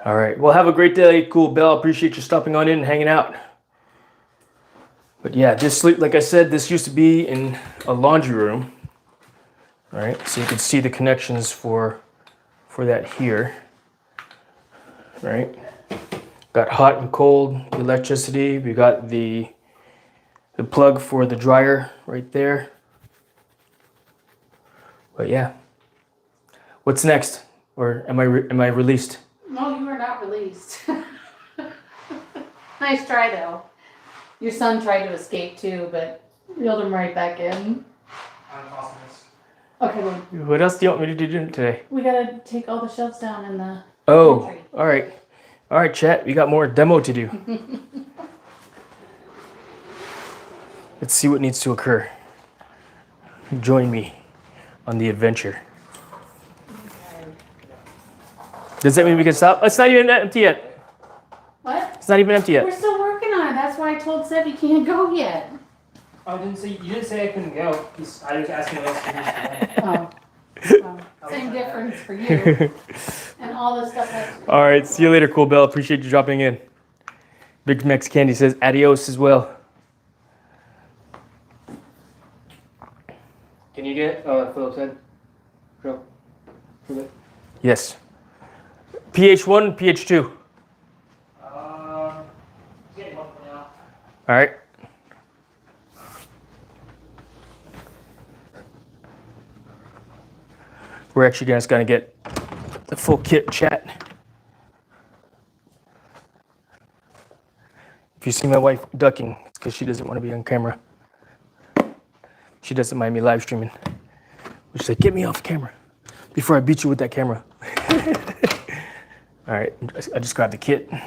S1: All right. Well, have a great day, Cool Bell. Appreciate you stopping on in and hanging out. But yeah, this, like I said, this used to be in a laundry room. All right. So you can see the connections for that here. Right. Got hot and cold electricity. We got the plug for the dryer right there. But yeah. What's next? Or am I released?
S2: No, you are not released. Nice try though. Your son tried to escape too, but reeled him right back in. Okay, well,
S1: What else do you want me to do today?
S2: we gotta take all the shelves down in the
S1: Oh,
S2: pantry.
S1: all right. All right, chat. We got more demo to do. Let's see what needs to occur. Join me on the adventure. Does that mean we can stop? It's not even empty yet.
S2: What?
S1: It's not even empty
S2: We're
S1: yet.
S2: still working on it. That's why I told Seb he can't go yet.
S3: Oh, you didn't say I couldn't go. I was asking what else to do.
S2: Oh. Well, same difference for you. And all this stuff has
S1: All right. See you later, Cool Bell. Appreciate you dropping in. Big Mex Candy says adios as well.
S3: Can you get Phillips head? Joe?
S1: Yes. PH1, PH2.
S3: Get one for now.
S1: All right. We're actually just gonna get the full kit, chat. If you see my wife ducking, it's because she doesn't want to be on camera. She doesn't mind me live streaming. She's like, get me off camera before I beat you with that camera. All right, I just grabbed the kit. I'm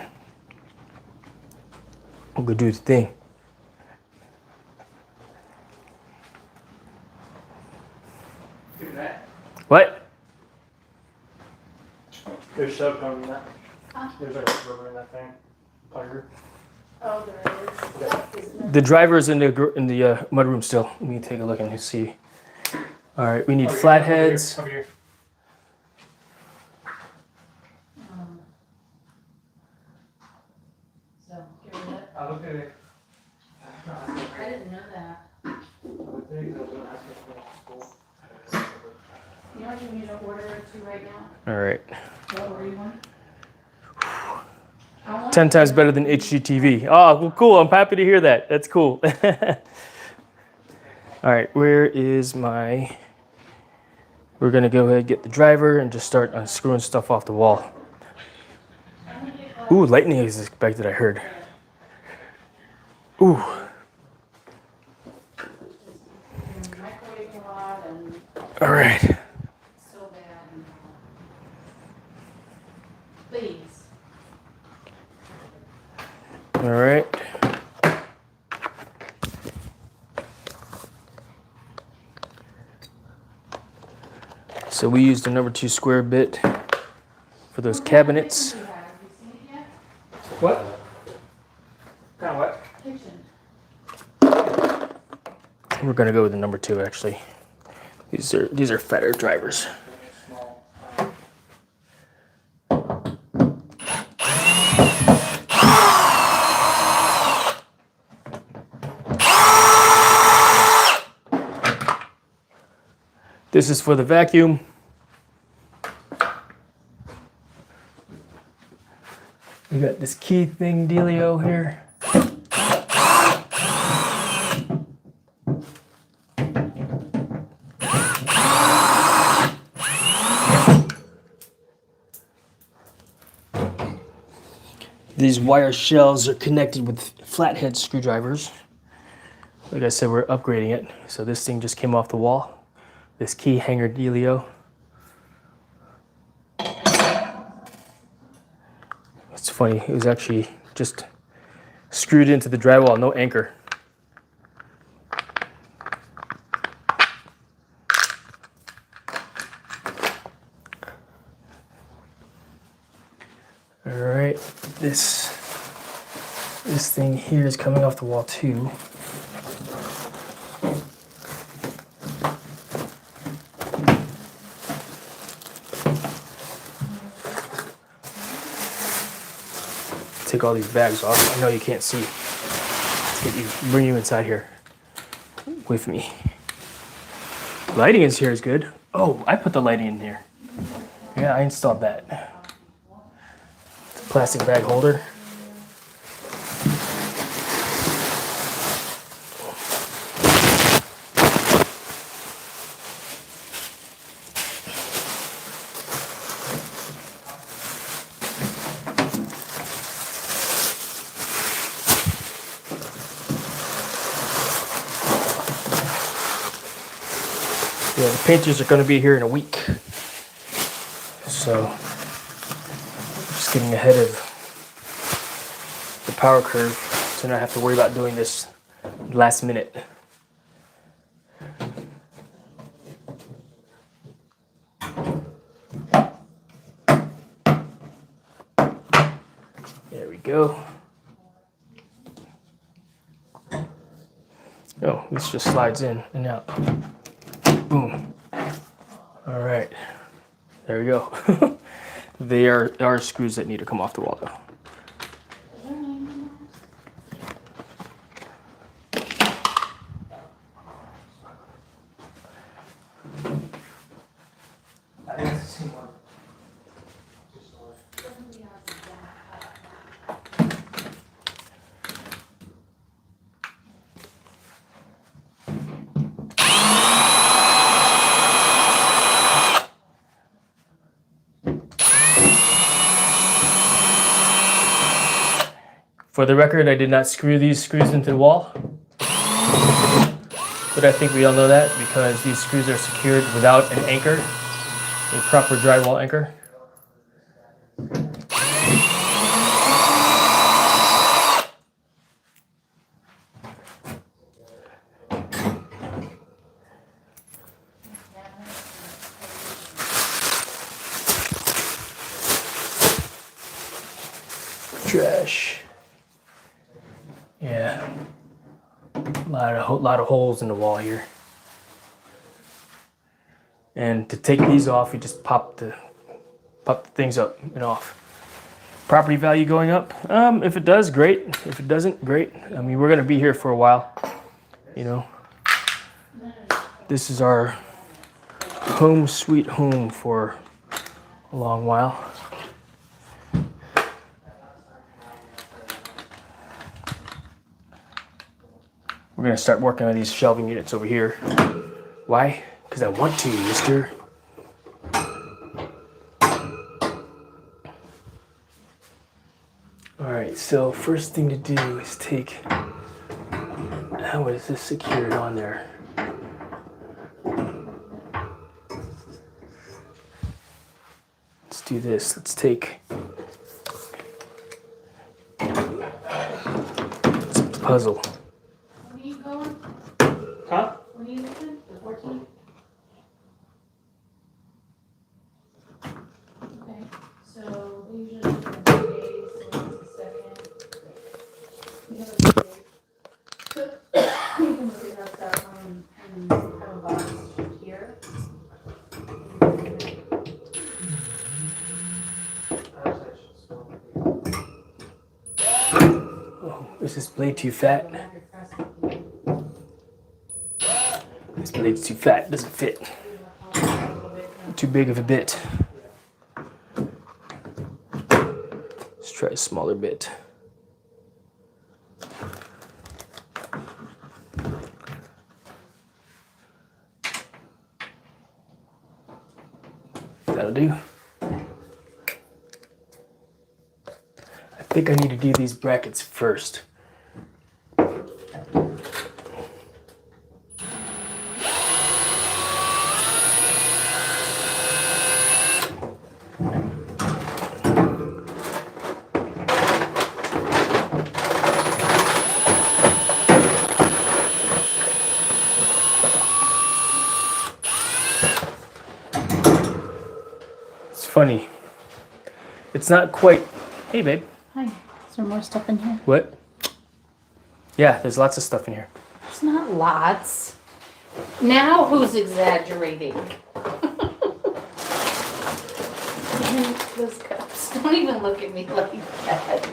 S1: gonna do the thing.
S3: Do that.
S1: What?
S3: There's soap coming in that.
S2: Huh?
S3: There's like rubber in that thing. Plugger.
S2: Oh, there is. Isn't there?
S1: The driver is in the mudroom still. Let me take a look and see. All right, we need
S3: Over here,
S1: flatheads.
S3: Over here.
S2: So, get rid of it.
S3: I looked at it.
S2: I didn't know that. You know you need to order two right now?
S1: All right.
S2: What order you want? I want
S1: 10 times better than HGTV. Oh, well, cool. I'm happy to hear that. That's cool. All right, where is my... We're going to go ahead and get the driver and just start unscrewing stuff off the wall. Ooh, lightning is expected, I heard. Ooh.
S2: microwaving a lot and
S1: All right.
S2: so bad. Please.
S1: All right. So we used the number 2 square bit for those cabinets.
S2: Have you seen it yet?
S3: What? Kind of what?
S2: Kitchen.
S1: We're gonna go with the number 2 actually. These are fatter drivers.
S3: Small.
S1: This is for the vacuum. We got this key thing dealio here. These wire shells are connected with flathead screwdrivers. Like I said, we're upgrading it. So this thing just came off the wall. This key hanger dealio. It's funny, it was actually just screwed into the drywall, no anchor. All right, this thing here is coming off the wall too. Take all these bags off. I know you can't see. Let's get you, bring you inside here with me. Lighting in here is good. Oh, I put the lighting in here. Yeah, I installed that. It's a plastic bag holder. Yeah, the painters are going to be here in a week. So, just getting ahead of the power curve so not have to worry about doing this last minute. There we go. Oh, this just slides in and out. Boom. All right. There we go. There are screws that need to come off the wall though. For the record, I did not screw these screws into the wall. But I think we all know that because these screws are secured without an anchor, a proper drywall anchor. Trash. Yeah. A lot of holes in the wall here. And to take these off, you just pop the things up and off. Property value going up? If it does, great. If it doesn't, great. I mean, we're gonna be here for a while. You know, this is our home sweet home for a long while. We're gonna start working on these shelving units over here. Why? Because I want to, mister. Alright, so first thing to do is take, how is this secured on there? Let's do this. Let's take it's a puzzle.
S2: When are you going?
S3: Huh?
S2: When are you leaving? The 14th? Okay, so we usually do it in 3 days, so it's the 2nd. We have a few days. You can look at that stuff and have a box here.
S1: Oh, is this blade too fat? This blade's too fat, doesn't fit. Too big of a bit. Let's try a smaller bit. That'll do. I think I need to do these brackets first. It's funny. It's not quite. Hey, babe.
S2: Hi, is there more stuff in here?
S1: What? Yeah, there's lots of stuff in here.
S2: There's not lots. Now who's exaggerating? Even those cups. Don't even look at me like that.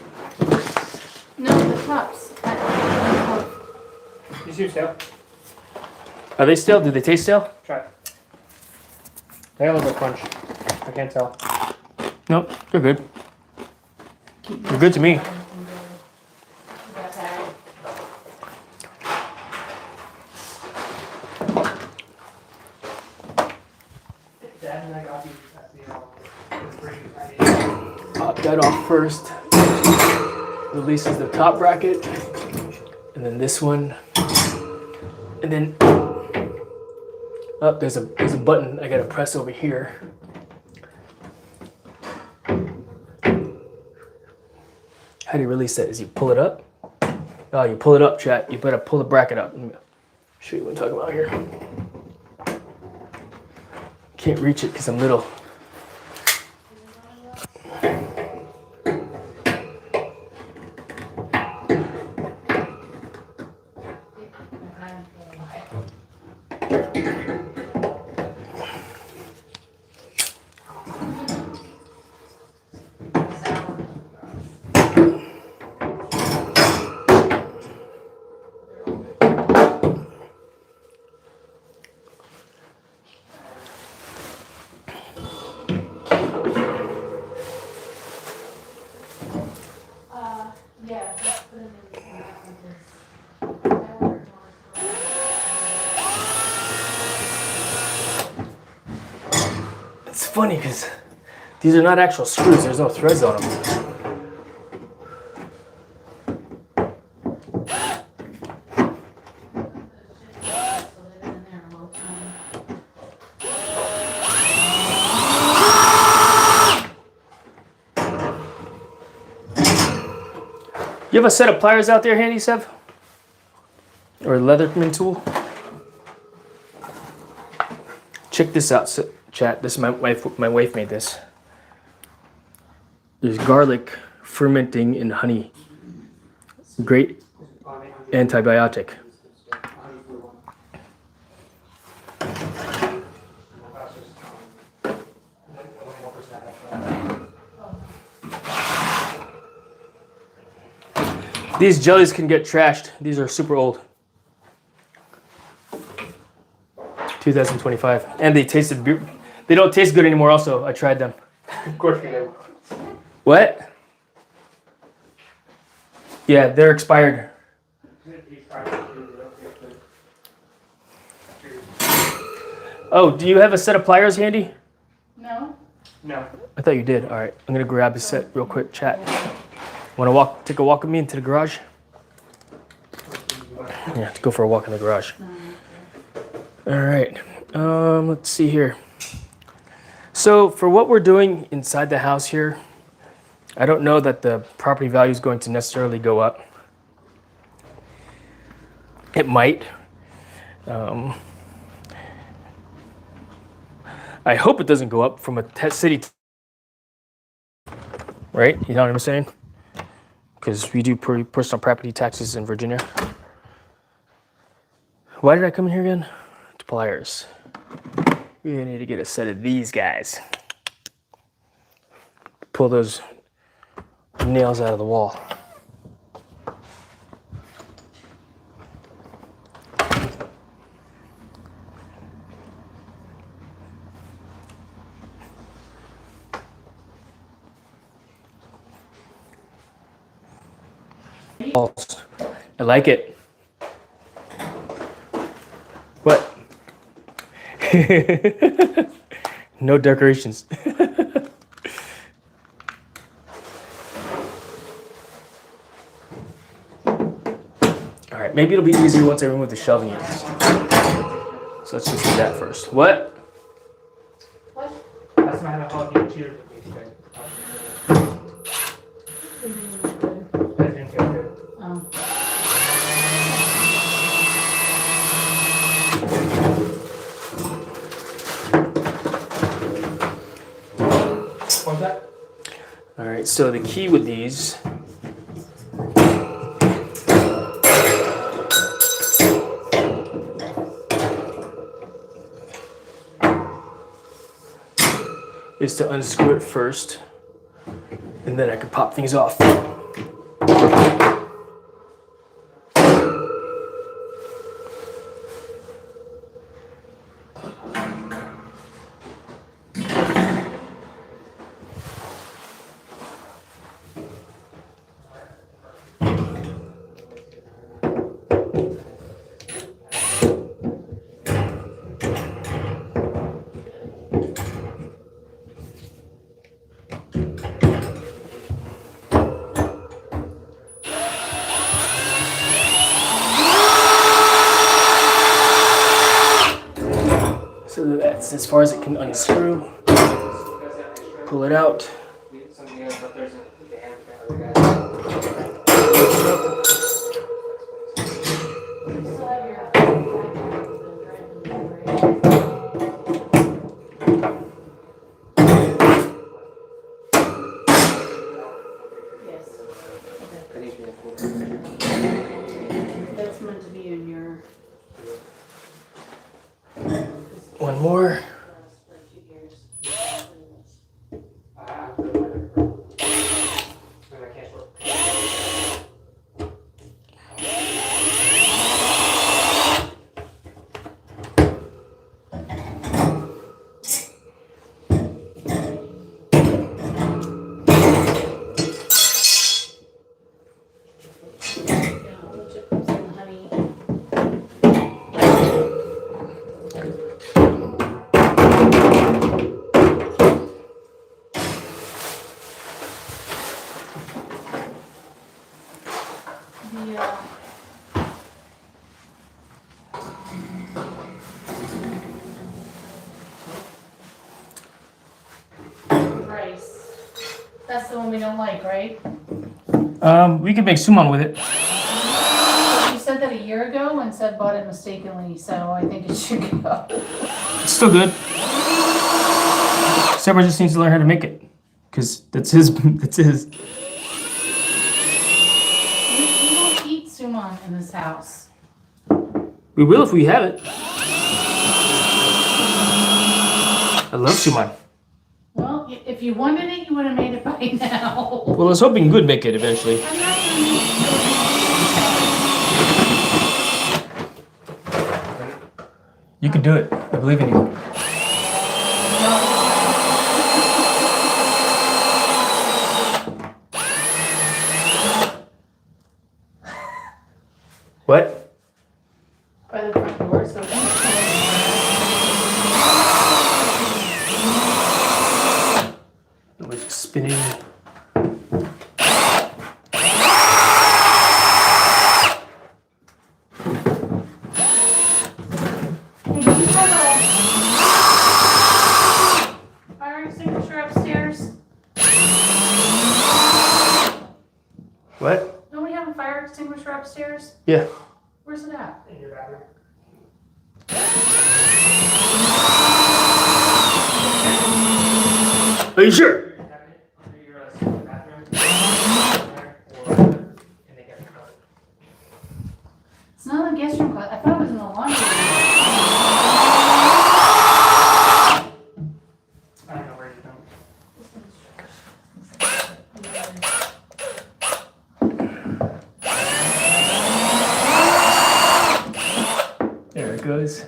S2: No, the cups.
S3: You seem stale.
S1: Are they stale? Do they taste stale?
S3: Try it. They have a little bit of crunch. I can't tell.
S1: Nope, they're good. They're good to me.
S3: Dad and I got these at the
S1: Pop that off first. Releases the top bracket. And then this one. And then there's a button I gotta press over here. How do you release that? Is you pull it up? Oh, you pull it up, chat. You better pull the bracket up. Let me show you what I'm talking about here. Can't reach it because I'm little.
S2: Yeah.
S1: It's funny because these are not actual screws. There's no threads on them. You have a set of pliers out there handy, Sev? Or a Leatherman tool? Check this out, chat. This is my wife. My wife made this. There's garlic fermenting in honey. Great antibiotic. These jellies can get trashed. These are super old. 2025. And they tasted they don't taste good anymore also. I tried them.
S3: Of course we do.
S1: What? Yeah, they're expired. Oh, do you have a set of pliers handy?
S2: No?
S3: No.
S1: I thought you did. All right, I'm gonna grab a set real quick. Chat. Want to take a walk with me into the garage? Yeah, to go for a walk in the garage. All right. Let's see here. So for what we're doing inside the house here, I don't know that the property value is going to necessarily go up. It might. I hope it doesn't go up from a city, right? You know what I'm saying? Because we do personal property taxes in Virginia. Why did I come in here again? To pliers. We need to get a set of these guys. Pull those nails out of the wall. I like it. What? No decorations. All right, maybe it'll be easier once I remove the shelving units. So let's just do that first. What?
S2: What?
S3: That's not how I'll get cheated. That didn't feel good.
S2: Oh.
S3: What's that?
S1: All right, so the key with these is to unscrew it first, and then I can pop things off. So that's as far as it can unscrew. Pull it out.
S3: Something else up there's the hand for the other guy.
S2: You still have your Yes. That's meant to be in your.
S1: One more.
S2: Rice. That's the one we don't like, right?
S1: We could make suman with it.
S2: You said that a year ago and said bought it mistakenly, so I think it should go.
S1: It's still good. Sever just needs to learn how to make it, because that's his. That's his.
S2: We don't eat suman in this house.
S1: We will if we have it. I love suman.
S2: Well, if you wanted it, you would have made it by now.
S1: Well, I was hoping you would make it eventually.
S2: I'm not gonna make
S1: You could do it. I believe in you. What?
S2: by the front door, so it's
S1: Like spinning.
S2: Hey, do you have a fire extinguisher upstairs?
S1: What?
S2: Don't we have a fire extinguisher upstairs?
S1: Yeah.
S2: Where's it at?
S3: In your bathroom.
S1: Are you sure?
S3: Your cabinet, under your bathroom, or in the guest room.
S2: It's not in the guest room closet. I thought it was in the laundry room.
S3: I don't know where you come.
S1: There it goes.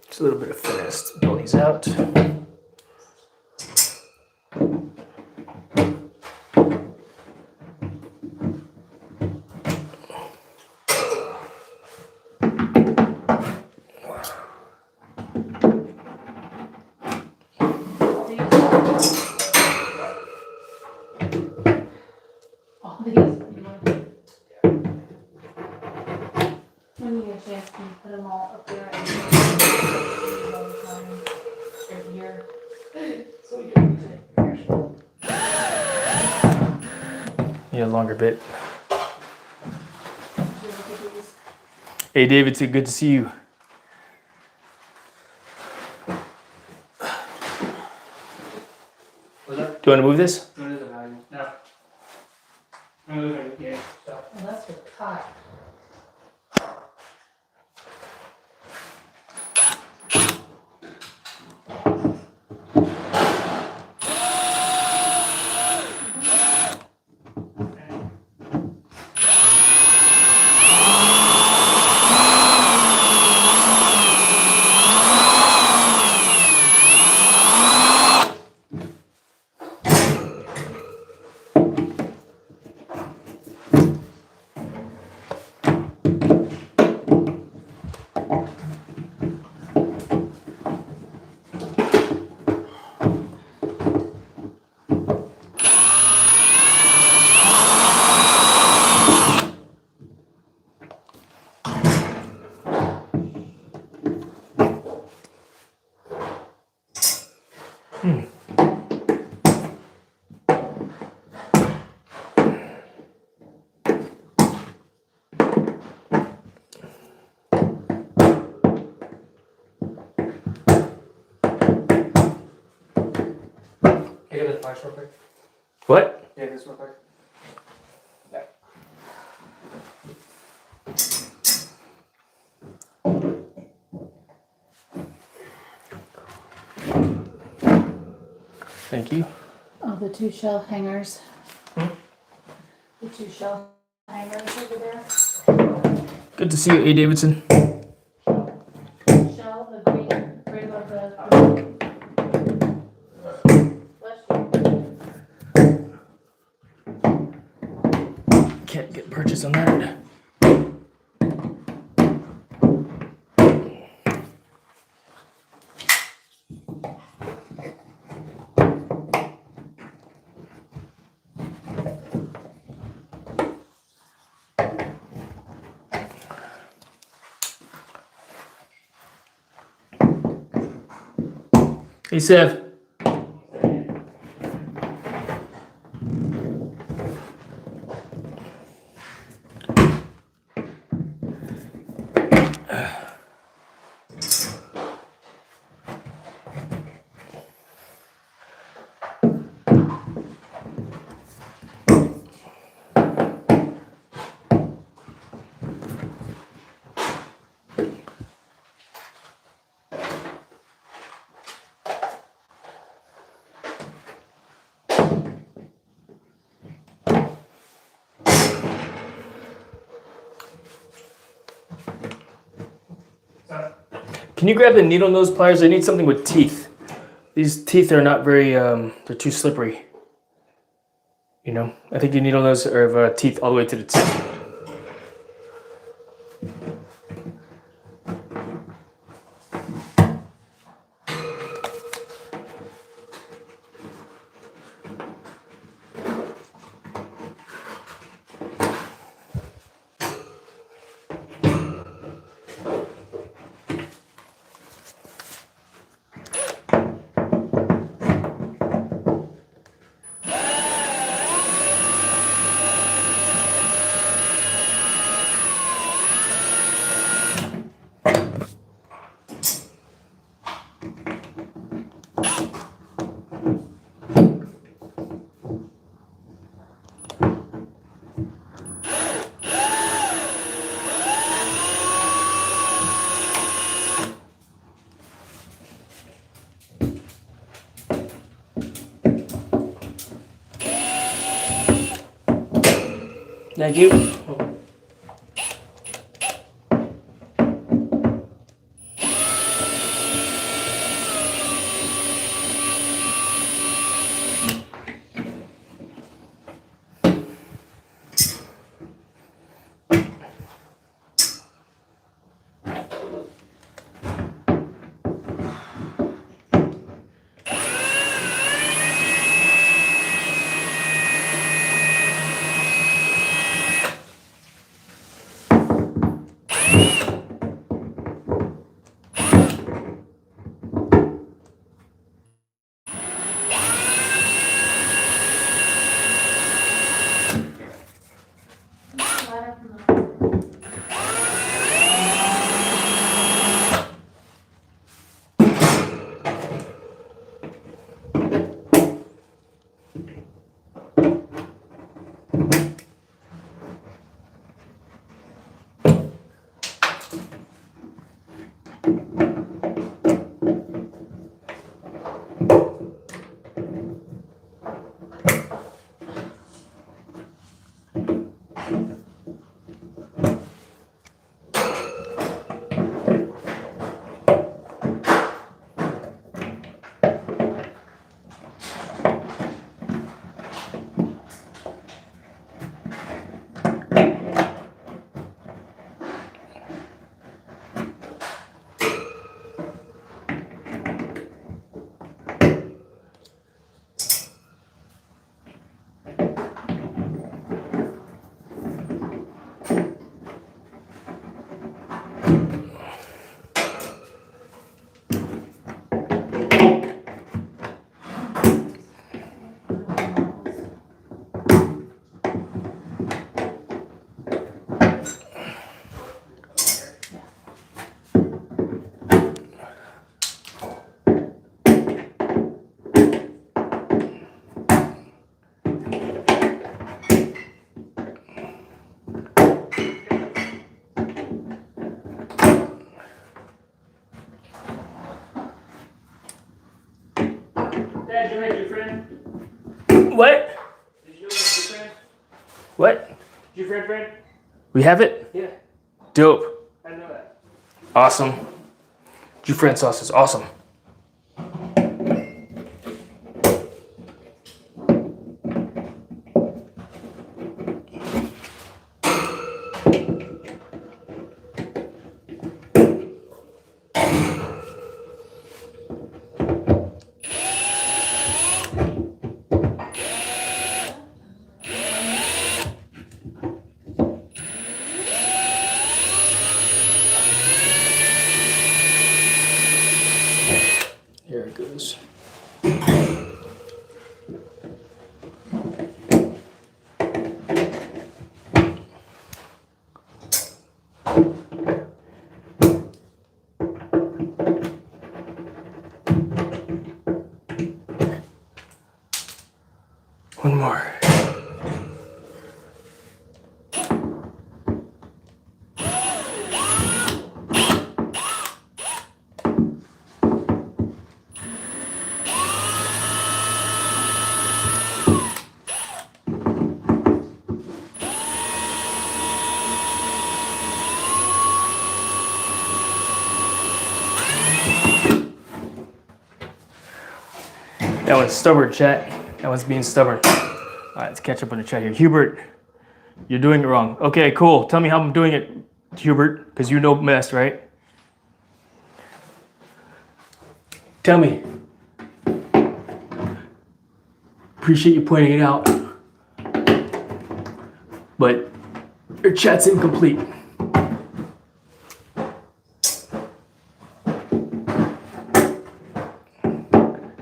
S1: Just a little bit of finesse to pull these out.
S2: All these, you want to- when you get a chance, can you put them all up there and all the time? They're here. So we can use it.
S1: Yeah, longer bit.
S2: Do you look at these?
S1: Hey, David, it's good to see you.
S3: What's up?
S1: Do you want to move this?
S3: What is the value? No. I'm moving, yeah, so.
S2: Well, that's your cot.
S3: flash real quick?
S1: What?
S3: Yeah, this real quick.
S1: Thank you.
S2: Oh, the 2 shell hangers. The 2 shell hangers over there.
S1: Good to see you, A. Davidson.
S2: Shell, the green, right above the. Bless you.
S1: Can't get purchase on that. Hey, Sev. Can you grab the needle nose pliers? I need something with teeth. These teeth are not very, they're too slippery. You know, I think the needle nose are of teeth all the way to the tip. Thank you.
S2: Ladder from the.
S1: What?
S3: Did you know this is friend?
S1: What?
S3: Your friend?
S1: We have it?
S3: Yeah,
S1: Dope.
S3: I know that.
S1: Awesome. Jufran sauce is awesome. Here it goes. One more. That one's stubborn, chat. That one's being stubborn. All right, let's catch up on the chat here. Hubert, you're doing it wrong. Okay, cool. Tell me how I'm doing it, Hubert, because you know best, right? Tell me. Appreciate you pointing it out. But your chat's incomplete.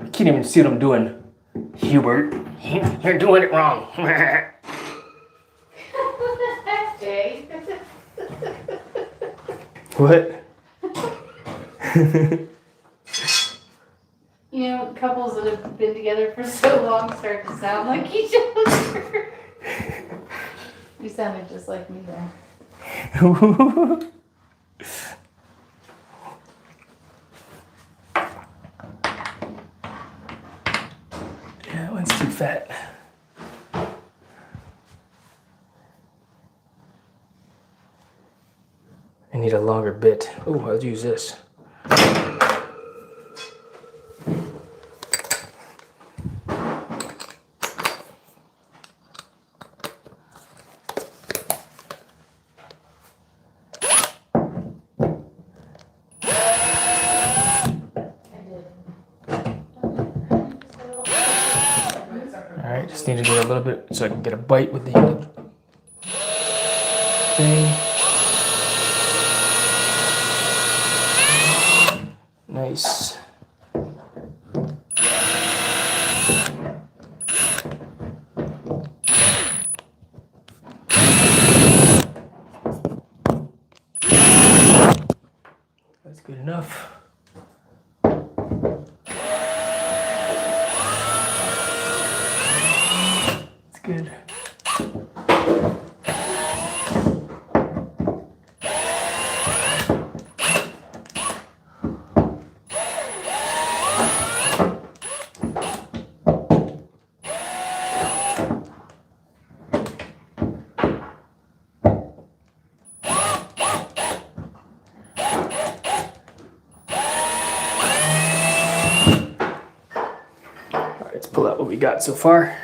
S1: I can't even see what I'm doing. Hubert, you're doing it wrong.
S2: Jay.
S1: What?
S2: You know, couples that have been together for so long start to sound like each other. You sounded just like me there.
S1: Yeah, that one's too fat. I need a longer bit. Oh, I'll use this. All right, just need to get a little bit so I can get a bite with the thing. Nice. That's good enough. That's good. Let's pull out what we got so far.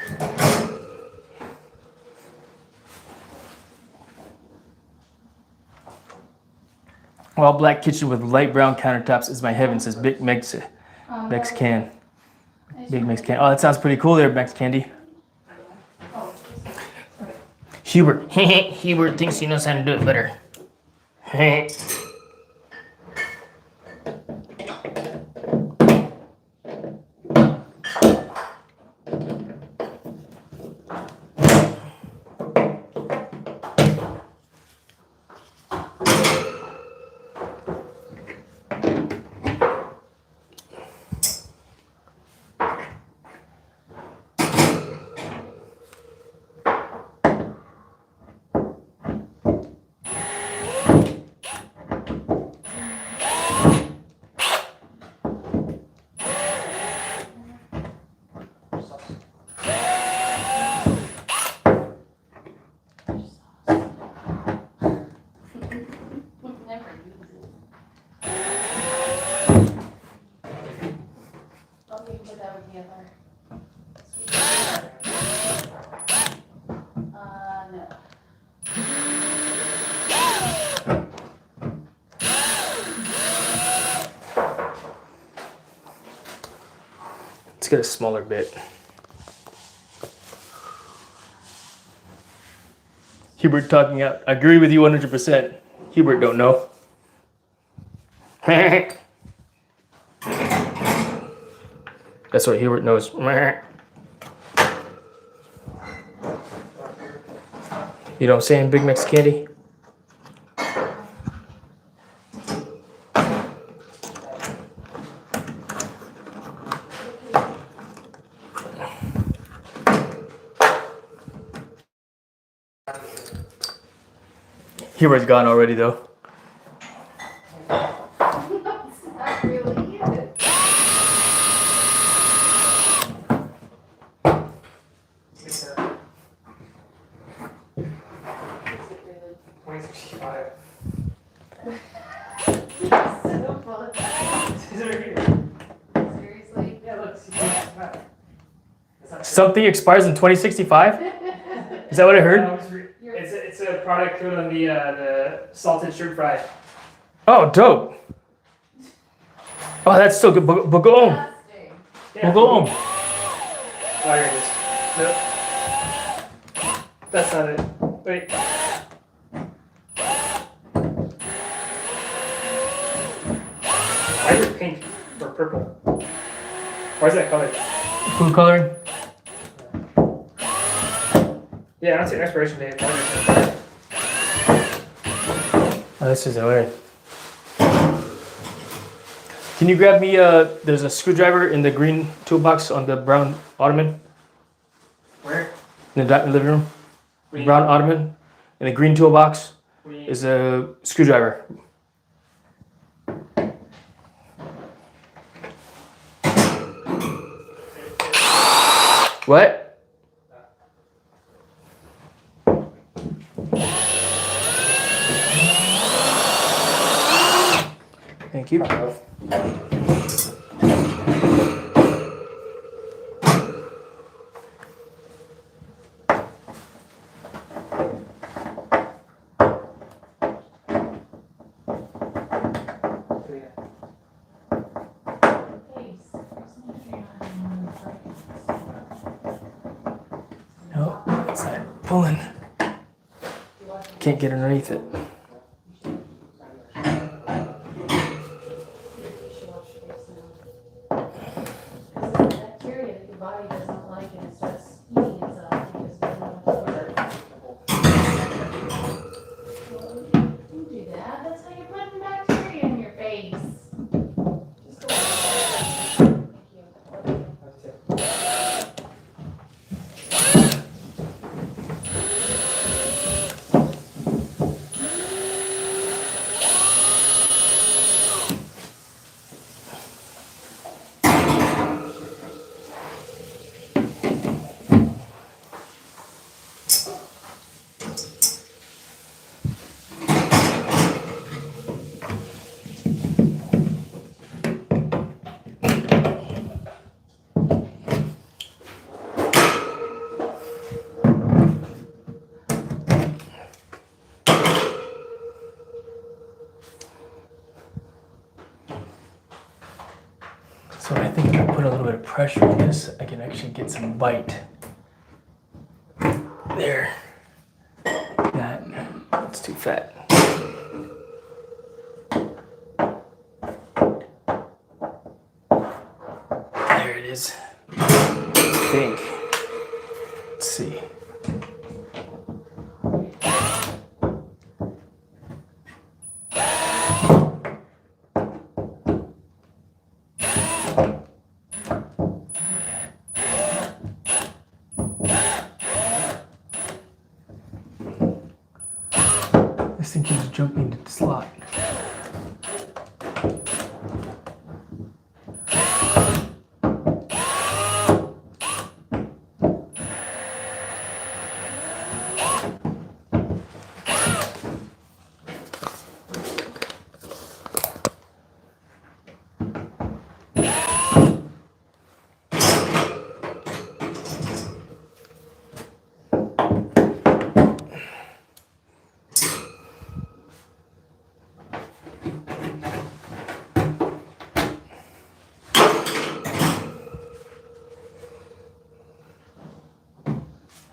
S1: All black kitchen with light brown countertops is my heaven, says Big Mexican. Big Mexican. Oh, that sounds pretty cool there, Mex Candy. Hubert. Hubert thinks he knows how to do it better.
S2: the other. No.
S1: Let's get a smaller bit. Hubert talking out. I agree with you 100%. Hubert don't know. That's what Hubert knows. You know what I'm saying, Big Macs candy? Hubert's gone already, though.
S2: It's not really it.
S3: It's a
S2: Is it really?
S3: 2065.
S2: So fun.
S3: Is it right here?
S2: Seriously?
S3: Yeah, look. See, it's not- it's not-
S1: Something expires in 2065? Is that what I heard?
S3: It's a product code on the salted shrimp fry.
S1: Oh, dope. Oh, that's so good. But go home.
S2: Disgusting.
S1: We'll go home.
S3: Oh, here it is. Nope. That's not it. Wait. Why is it pink or purple? Why is that color?
S1: Food coloring?
S3: Yeah, I don't see an expiration date. Why is it?
S1: Oh, this isn't weird. Can you grab me there's a screwdriver in the green toolbox on the brown ottoman
S3: Where?
S1: in the living room?
S3: What do you-
S1: Brown ottoman in the green toolbox
S3: what do you-
S1: is a screwdriver. What? Thank you. No, it's not pulling. Can't get underneath it.
S2: Bacteria that your body doesn't like and it starts eating itself because it doesn't know what to work. Don't do that. That's how you're putting bacteria in your face. Just go away. Thank you.
S1: So I think if I put a little bit of pressure on this, I can actually get some bite. There. That's too fat. There it is. I think. Let's see. This thing keeps jumping into the slot.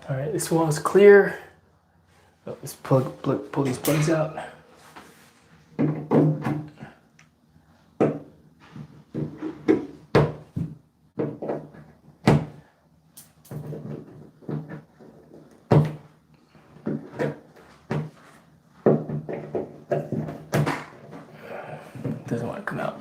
S1: All right, this wall is clear. Oh, let's pull these plugs out. Doesn't want to come out.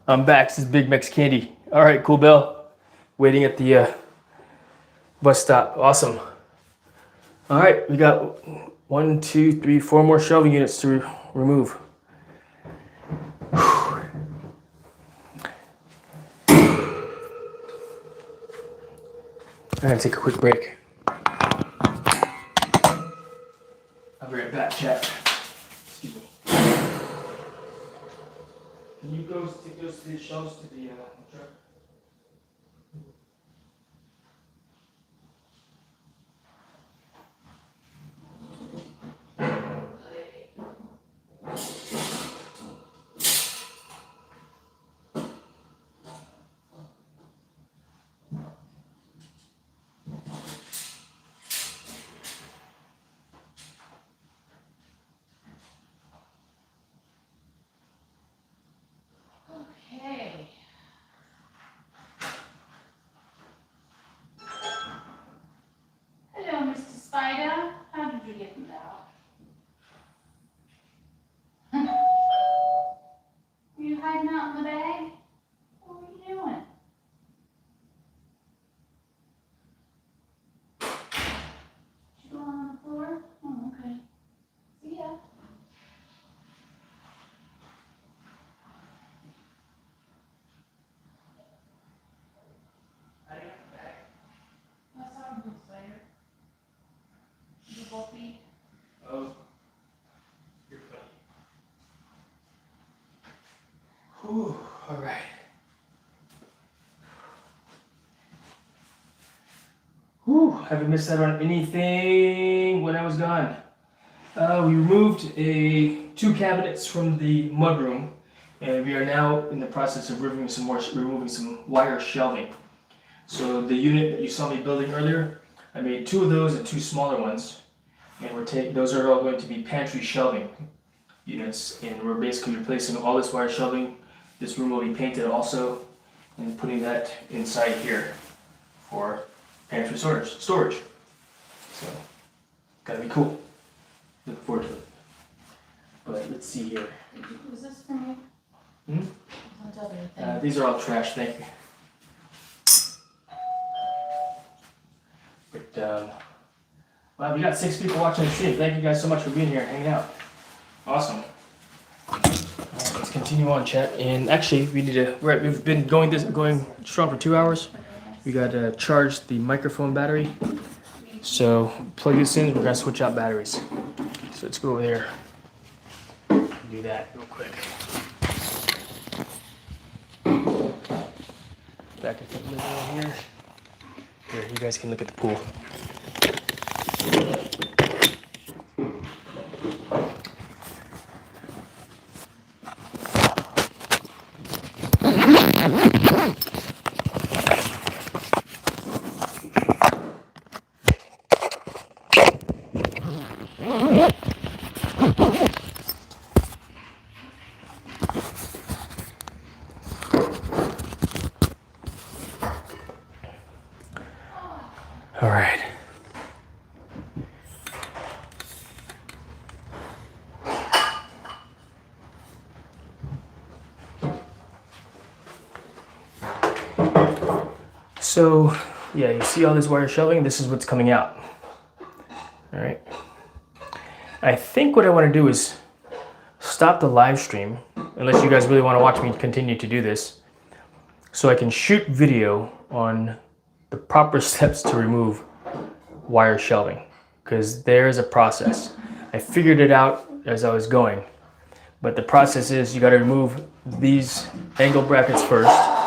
S1: I'm back. This is Big Mex Candy. All right, cool, Bill. Waiting at the bus stop. Awesome. All right, we got 1, 2, 3, 4 more shelving units to remove. I'm gonna take a quick break. I'll be right back, chat. Excuse me. Can you go take those shelves to the truck?
S2: Okay. Hello, Mr. Spider. How did you get out? Were you hiding out in the bag? What were you doing? Did you go on the floor? Oh, okay. See ya. That's our good spider. The both feet.
S1: Oh, you're funny. Whew, all right. Whew, haven't missed out on anything when I was gone. We removed 2 cabinets from the mudroom, and we are now in the process of removing some wire shelving. So the unit that you saw me building earlier, I made 2 of those and 2 smaller ones, and those are all going to be pantry shelving units, and we're basically replacing all this wire shelving. This room will be painted also, and putting that inside here for pantry storage. So, gotta be cool. Looking forward to it. But let's see here.
S2: Was this from you?
S1: Hmm?
S2: What's the other thing?
S1: These are all trash, thank you. But, well, we got 6 people watching the stream. Thank you guys so much for being here, hanging out. Awesome. All right, let's continue on, chat. And actually, we've been going strong for 2 hours. We got to charge the microphone battery. So plug this in. We're gonna switch out batteries. So let's go over there. Do that real quick. Back at the middle here. Here, you guys can look at the pool. So, yeah, you see all this wire shelving? This is what's coming out. All right. I think what I want to do is stop the live stream, unless you guys really want to watch me continue to do this, so I can shoot video on the proper steps to remove wire shelving, because there is a process. I figured it out as I was going, but the process is you got to remove these angle brackets first.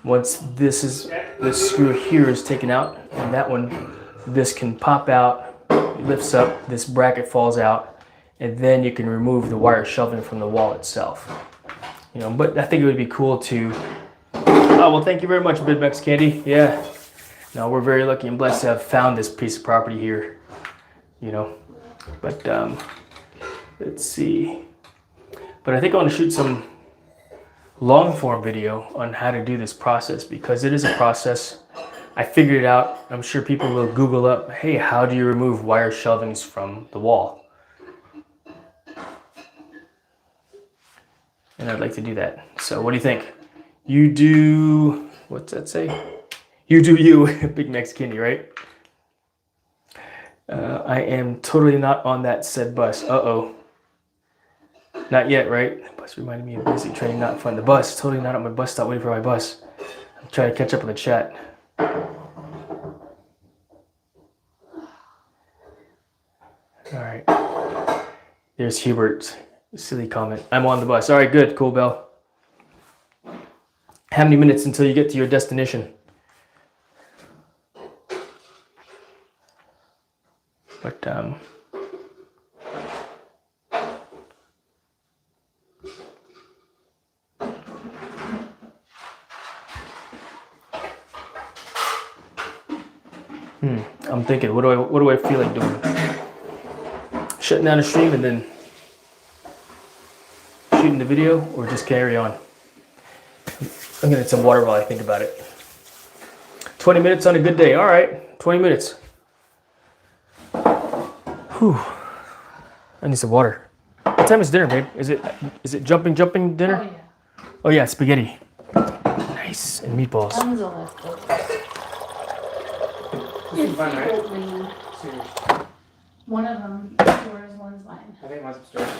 S1: Once this screw here is taken out, and that one, this can pop out, lifts up, this bracket falls out, and then you can remove the wire shelving from the wall itself. You know, but I think it would be cool to. Oh well, thank you very much, BidMex Candy. Yeah. No, we're very lucky and blessed to have found this piece of property here. You know, but let's see. But I think I want to shoot some long form video on how to do this process, because it is a process. I figured it out. I'm sure people will Google up, hey, how do you remove wire shelvings from the wall? And I'd like to do that. So what do you think? You do, what's that say? You do you, Big Mexican, right? I am totally not on that said bus. Uh-oh. Not yet, right? The bus reminded me of basic training, not fun. The bus, totally not at my bus stop, waiting for my bus. I'm trying to catch up on the chat. All right. There's Hubert's silly comment. I'm on the bus. All right, good. Cool, Bell. How many minutes until you get to your destination? But, I'm thinking, what do I feel like doing? Shutting down the stream and then shooting the video, or just carry on? I'm gonna get some water while I think about it. 20 minutes on a good day. All right, 20 minutes. Whew. I need some water. What time is dinner, babe? Is it jumping dinner?
S2: Oh, yeah.
S1: Oh yeah, spaghetti. Nice, and meatballs.
S2: Tons of leftovers.
S3: This is fun, right?
S2: Old man.
S3: Serious.
S2: One of them yours, one's mine.
S3: I think mine's upstairs.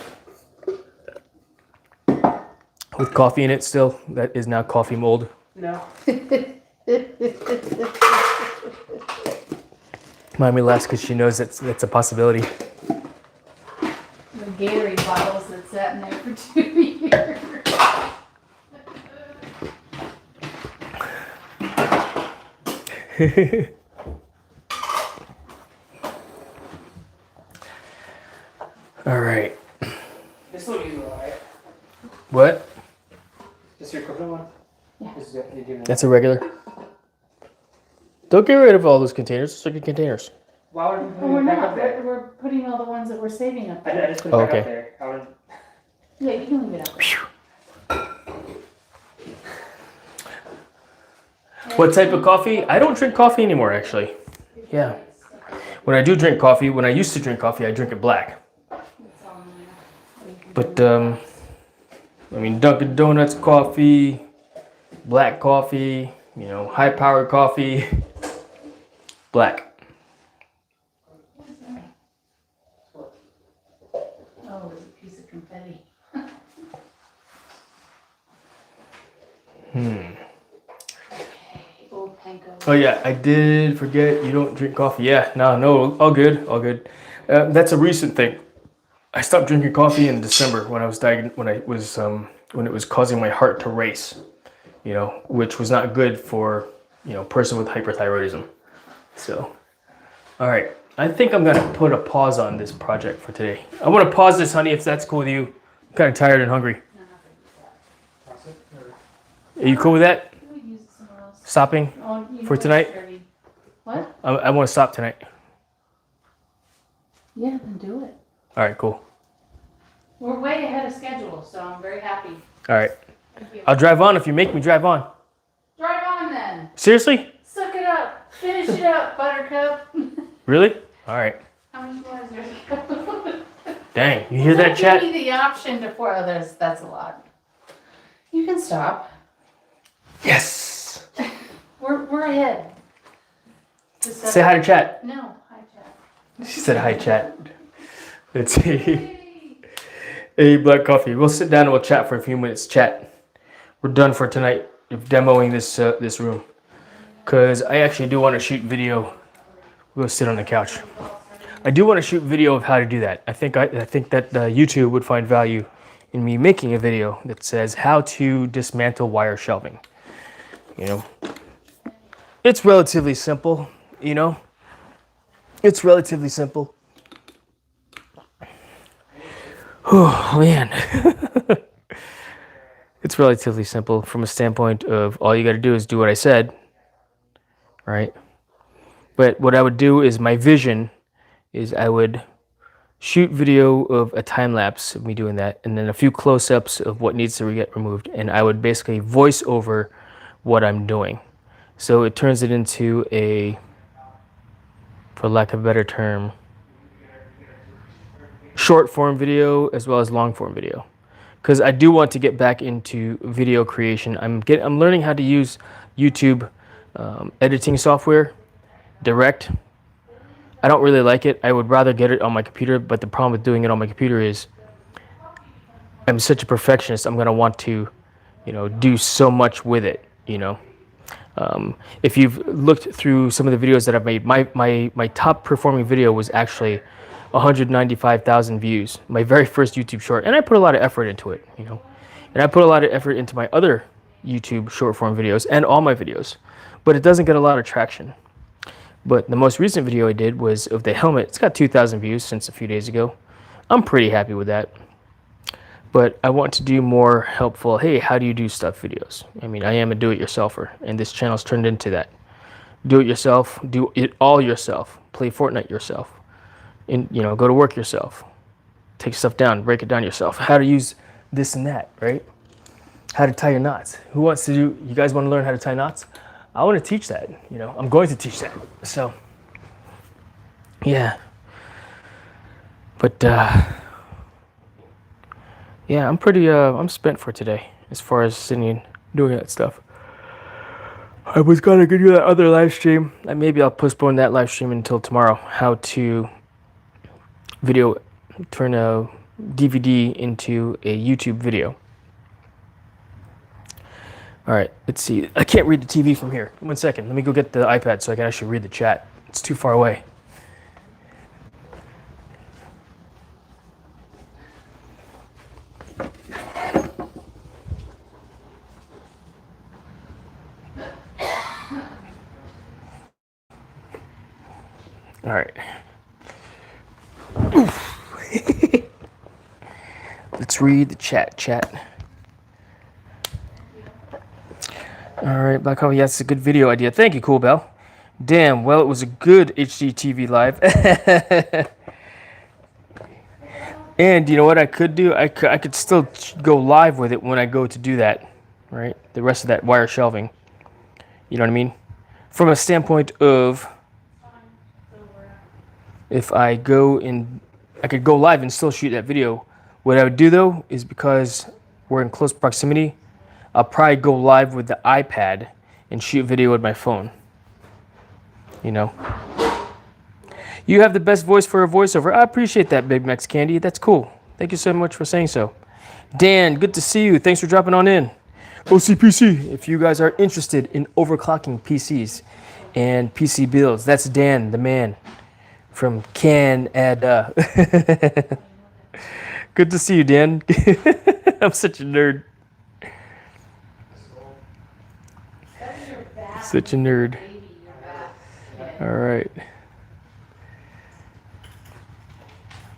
S1: With coffee in it still. That is now coffee mold.
S3: No.
S1: Mommy laughs because she knows that's a possibility.
S2: The Gatorade bottles that sat in there for 2 years.
S1: All right.
S3: This one is alright.
S1: What?
S3: This your equipment one?
S2: Yeah.
S3: This is it. You do
S1: That's a regular. Don't get rid of all those containers. It's like your containers.
S3: Why would you
S2: Oh,
S3: put
S2: we're
S3: it back
S2: not.
S3: up there?
S2: We're putting all the ones that we're saving up
S3: I
S2: there.
S3: just put it
S1: Oh,
S3: back
S1: okay.
S3: up there. I would.
S2: Yeah, you can leave it up there.
S1: What type of coffee? I don't drink coffee anymore, actually. Yeah. When I do drink coffee, when I used to drink coffee, I drink it black.
S2: It's all in there.
S1: But, I mean, Dunkin' Donuts coffee, black coffee, you know, high-powered coffee, black.
S2: Oh, there's a piece of confetti. Old panko.
S1: Oh yeah, I did forget you don't drink coffee. Yeah, no, all good, all good. That's a recent thing. I stopped drinking coffee in December when I was when it was causing my heart to race, you know, which was not good for, you know, a person with hyperthyroidism. So, all right, I think I'm gonna put a pause on this project for today. I want to pause this, honey, if that's cool with you. I'm kind of tired and hungry. Are you cool with that?
S2: We can use it somewhere else.
S1: Stopping?
S2: Oh, you know
S1: For
S2: what,
S1: tonight?
S2: it's dirty. What?
S1: I want to stop tonight.
S2: Yeah, then do it.
S1: All right, cool.
S2: We're way ahead of schedule, so I'm very happy.
S1: All right,
S2: Thank you.
S1: I'll drive on if you make me drive on.
S2: Drive on then.
S1: Seriously?
S2: Suck it up. Finish it up, Buttercup.
S1: Really? All right.
S2: How many more is there?
S1: Dang, you hear that, chat?
S2: Give me the option to pour others. That's a lot. You can stop.
S1: Yes.
S2: We're We're ahead. Just
S1: Say hi to chat.
S2: No, hi chat.
S1: She said hi, chat. Let's see. Hey, Black Coffee. We'll sit down and we'll chat for a few minutes. Chat. We're done for tonight of demoing this room. Because I actually do want to shoot video. We'll sit on the couch. I do want to shoot video of how to do that. I think that YouTube would find value in me making a video that says how to dismantle wire shelving. You know, it's relatively simple. You know, it's relatively simple. Oh man, it's relatively simple from a standpoint of all you got to do is do what I said, right? But what I would do is my vision is I would shoot video of a time lapse of me doing that, and then a few close-ups of what needs to get removed, and I would basically voice over what I'm doing. So it turns it into a, for lack of a better term, short form video as well as long form video, because I do want to get back into video creation. I'm learning how to use YouTube editing software, Direct. I don't really like it. I would rather get it on my computer, but the problem with doing it on my computer is I'm such a perfectionist. I'm gonna want to, do so much with it. If you've looked through some of the videos that I've made, my top performing video was actually 195,000 views. My very first YouTube short, and I put a lot of effort into it. And I put a lot of effort into my other YouTube short form videos and all my videos, but it doesn't get a lot of traction. But the most recent video I did was of the helmet. It's got 2,000 views since a few days ago. I'm pretty happy with that. But I want to do more helpful, hey, how do you do stuff videos? I mean, I am a do-it-yourselfer, and this channel's turned into that. Do it yourself, do it all yourself, play Fortnite yourself, and go to work yourself, take stuff down, break it down yourself, how to use this and that, right? How to tie your knots. Who wants to do, you guys want to learn how to tie knots? I want to teach that, I'm going to teach that. So, yeah. But, yeah, I'm spent for today as far as sitting and doing that stuff. I was gonna do that other live stream. Maybe I'll postpone that live stream until tomorrow. How to turn a DVD into a YouTube video. All right, let's see. I can't read the TV from here. 1 second. Let me go get the iPad so I can actually read the chat. It's too far away. All right. Let's read the chat. All right, Black Hole, yes, it's a good video idea. Thank you, Cool Bell. Damn, well, it was a good HDTV live. And you know what I could do? I could still go live with it when I go to do that, right? The rest of that wire shelving. You know what I mean? From a standpoint of, if I could go live and still shoot that video. What I would do though is, because we're in close proximity, I'll probably go live with the iPad and shoot video with my phone. You have the best voice for a voiceover. I appreciate that, Big Max Candy. That's cool. Thank you so much for saying so. Dan, good to see you. Thanks for dropping on in. OCPC, if you guys are interested in overclocking PCs and PC builds, that's Dan, the man from Canada. Good to see you, Dan. I'm such a nerd. Such a nerd. All right.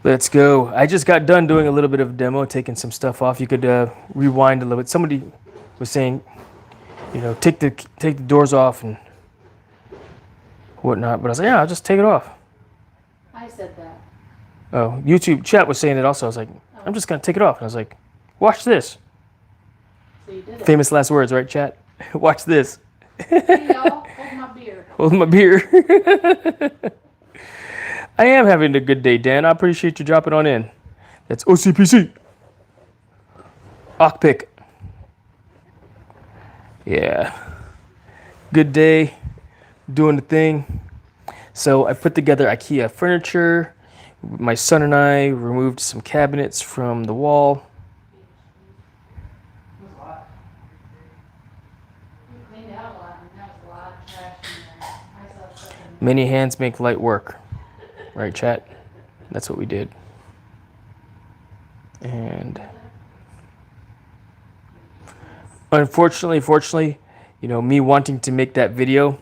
S1: Let's go. I just got done doing a little bit of a demo, taking some stuff off. You could rewind a little bit. Somebody was saying, take the doors off and whatnot. But I was like, yeah, I'll just take it off.
S2: I said that.
S1: Oh, YouTube chat was saying it also. I was like, I'm just going to take it off. And I was like, watch this.
S2: So you did it.
S1: Famous last words, right, chat? Watch this.
S2: Hey, y'all, hold my beer.
S1: Hold my beer. I am having a good day, Dan. I appreciate you dropping on in. That's OCPC. Ockpick. Yeah. Good day, doing the thing. So I put together IKEA furniture. My son and I removed some cabinets from the wall.
S2: You cleaned out a lot, and that was a lot of trash in there. I saw stuff in there.
S1: Many hands make light work. Right, chat? That's what we did. And fortunately, me wanting to make that video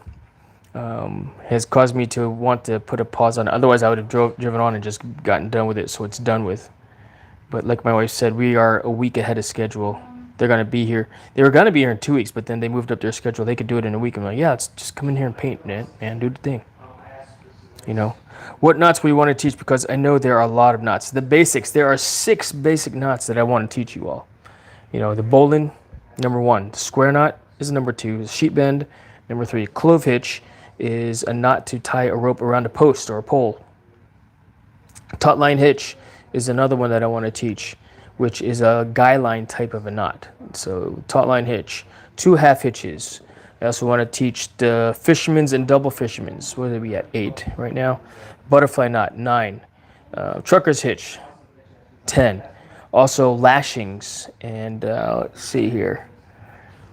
S1: has caused me to want to put a pause on it. Otherwise, I would have driven on and just gotten done with it, so it's done with. But like my wife said, we are a week ahead of schedule. They're going to be here. They were going to be here in 2 weeks, but then they moved up their schedule. They could do it in a week. I'm like, yeah, let's just come in here and paint, man, do the thing. What knots we want to teach, because I know there are a lot of knots. The basics, there are 6 basic knots that I want to teach you all. The bowline, number 1. The square knot is number 2. The sheep bend, number 3. Clove hitch is a knot to tie a rope around a post or a pole. Taut line hitch is another one that I want to teach, which is a guy line type of a knot. So taut line hitch, 2 half hitches. I also want to teach the fisherman's and double fisherman's. What are we at? 8 right now. Butterfly knot, 9. Trucker's hitch, 10. Also lashings, and let's see here.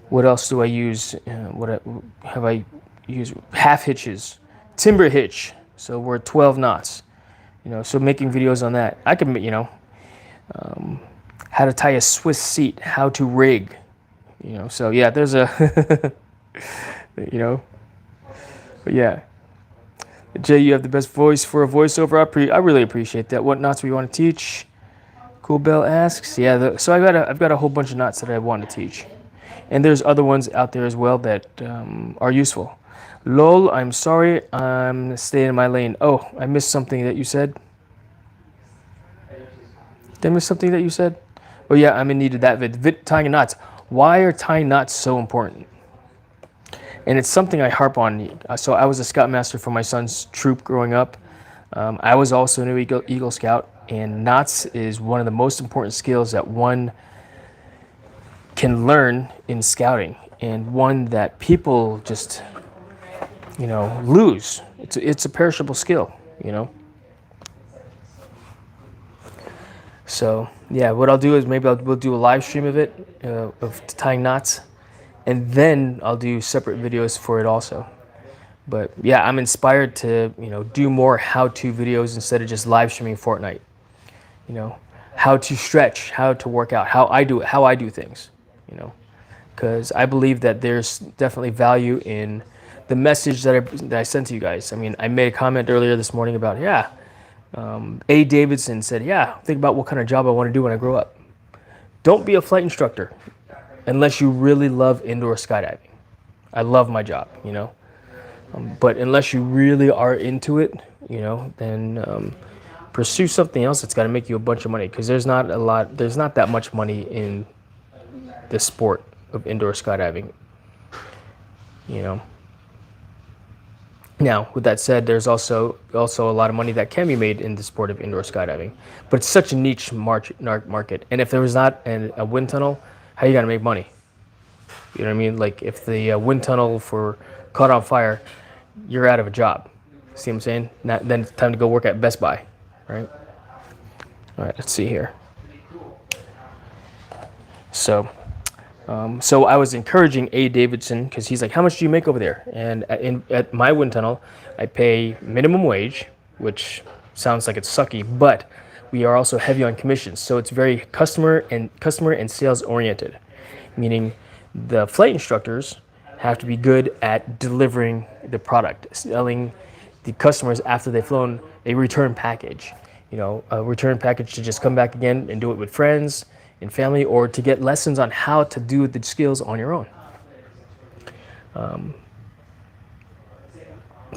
S1: What else do I use? Have I used? Half hitches, timber hitch. So we're at 12 knots. So making videos on that. I can, how to tie a Swiss seat, how to rig. So yeah, there's a, but yeah. Jay, you have the best voice for a voiceover. I really appreciate that. What knots we want to teach? Cool Bell asks. Yeah, so I've got a whole bunch of knots that I want to teach, and there's other ones out there as well that are useful. Lol, I'm sorry, I'm staying in my lane. Oh, I missed something that you said. Did I miss something that you said? Oh yeah, I'm in need of that tying knots. Why are tying knots so important? And it's something I harp on. So I was a scoutmaster for my son's troop growing up. I was also an Eagle Scout, and knots is one of the most important skills that one can learn in scouting, and one that people just, lose. It's a perishable skill, So yeah, what I'll do is maybe we'll do a live stream of it, of tying knots, and then I'll do separate videos for it also. But yeah, I'm inspired to do more how-to videos instead of just live streaming Fortnite. How to stretch, how to work out, how I do things. Because I believe that there's definitely value in the message that I sent to you guys. I mean, I made a comment earlier this morning about A. Davidson said, think about what kind of job I want to do when I grow up. Don't be a flight instructor unless you really love indoor skydiving. I love my job, but unless you really are into it, then pursue something else that's got to make you a bunch of money, because there's not that much money in the sport of indoor skydiving, Now, with that said, there's also a lot of money that can be made in the sport of indoor skydiving, but it's such a niche market. And if there was not a wind tunnel, how you gonna make money? You know what I mean? Like if the wind tunnel caught on fire, you're out of a job. See what I'm saying? Then it's time to go work at Best Buy, right? All right, let's see here. So I was encouraging A. Davidson, because he's like, how much do you make over there? And at my wind tunnel, I pay minimum wage, which sounds like it's sucky, but we are also heavy on commissions. So it's very customer and sales oriented, meaning the flight instructors have to be good at delivering the product, selling the customers after they've flown a return package. A return package to just come back again and do it with friends and family, or to get lessons on how to do the skills on your own.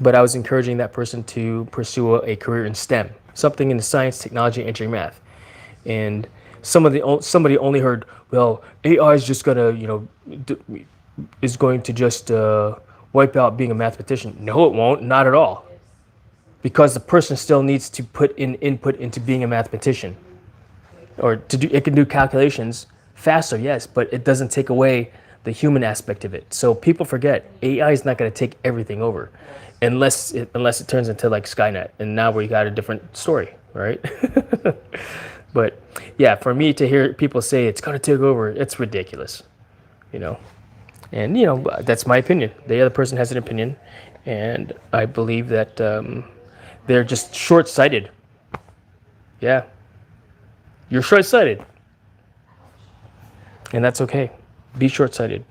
S1: But I was encouraging that person to pursue a career in STEM, something in science, technology, engineering, math. And somebody only heard, well, AI is just gonna, is going to just wipe out being a mathematician. No, it won't, not at all. Because the person still needs to put in input into being a mathematician. Or it can do calculations faster, yes, but it doesn't take away the human aspect of it. So people forget AI is not going to take everything over, unless it turns into like Skynet, and now we got a different story, right? But yeah, for me to hear people say it's going to take over, it's ridiculous, you know. And that's my opinion. The other person has an opinion, and I believe that they're just short-sighted. Yeah, you're short-sighted, and that's okay. Be short-sighted.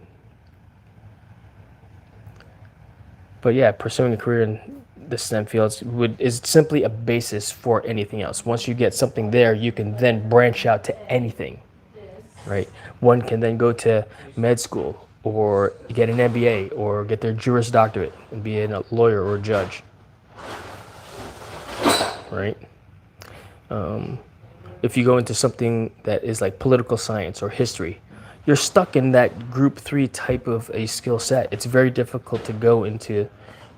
S1: But yeah, pursuing a career in the STEM fields is simply a basis for anything else. Once you get something there, you can then branch out to anything, right? One can then go to med school or get an MBA or get their Juris Doctorate and be a lawyer or a judge, right? If you go into something that is like political science or history, you're stuck in that group 3 type of a skill set. It's very difficult to go into,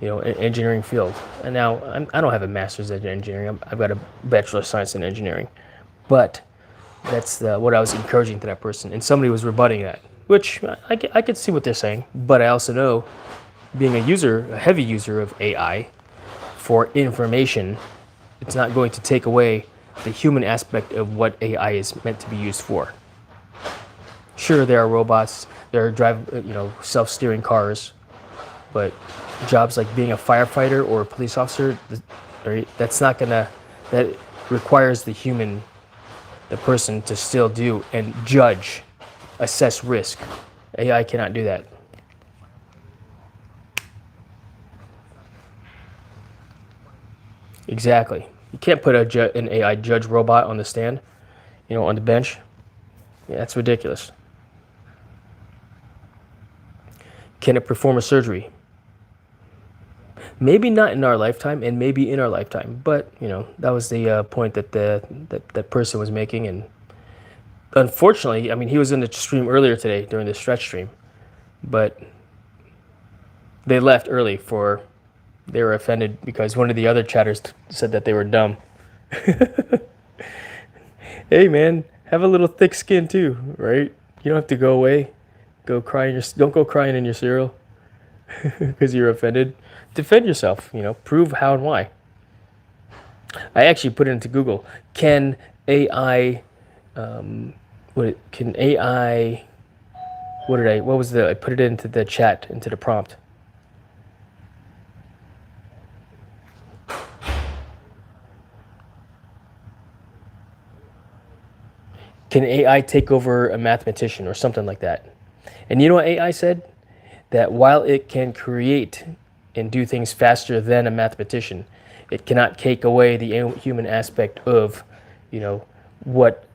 S1: an engineering field. And now I don't have a master's in engineering. I've got a bachelor of science in engineering, but that's what I was encouraging to that person. And somebody was rebutting that, which I could see what they're saying. But I also know, being a heavy user of AI for information, it's not going to take away the human aspect of what AI is meant to be used for. Sure, there are robots, there are self-steering cars, but jobs like being a firefighter or a police officer, right, that requires the person to still do and judge, assess risk. AI cannot do that. Exactly. You can't put an AI judge robot on the stand, on the bench. Yeah, that's ridiculous. Can it perform a surgery? Maybe not in our lifetime, and maybe in our lifetime. But that was the point that that person was making. And unfortunately, I mean, he was in the stream earlier today during the stretch stream, but they left early they were offended because one of the other chatters said that they were dumb. Hey man, have a little thick skin too, right? You don't have to go away. Don't go crying in your cereal because you're offended. Defend yourself, prove how and why. I actually put it into Google. Can AI, I put it into the chat, into the prompt. Can AI take over a mathematician or something like that? And you know what AI said? That while it can create and do things faster than a mathematician, it cannot take away the human aspect of, what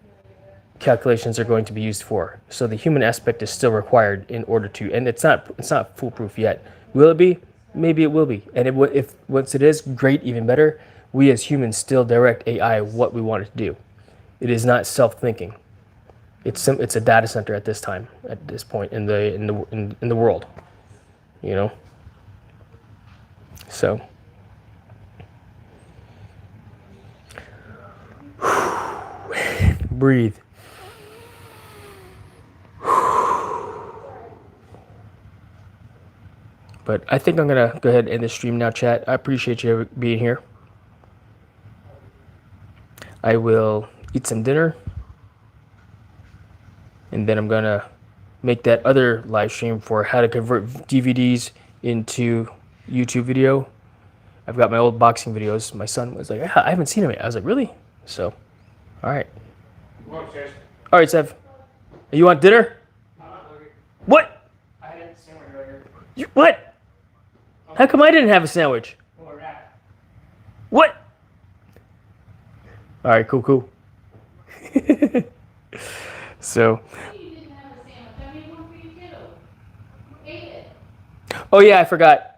S1: calculations are going to be used for. So the human aspect is still required in order to, and it's not foolproof yet. Will it be? Maybe it will be. And if once it is, great, even better. We as humans still direct AI what we want it to do. It is not self-thinking. It's a data center at this point in the world, So, breathe. But I think I'm gonna go ahead and end the stream now, chat. I appreciate you being here. I will eat some dinner, and then I'm gonna make that other live stream for how to convert DVDs into YouTube video. I've got my old boxing videos. My son was like, I haven't seen them yet. I was like, really? So, all right. All right, Sev. You want dinner? What?
S3: I had a sandwich earlier.
S1: What? How come I didn't have a sandwich? What? All right, cool. So.
S2: You didn't have a sandwich. I made one for you too. You ate it.
S1: Oh yeah, I forgot.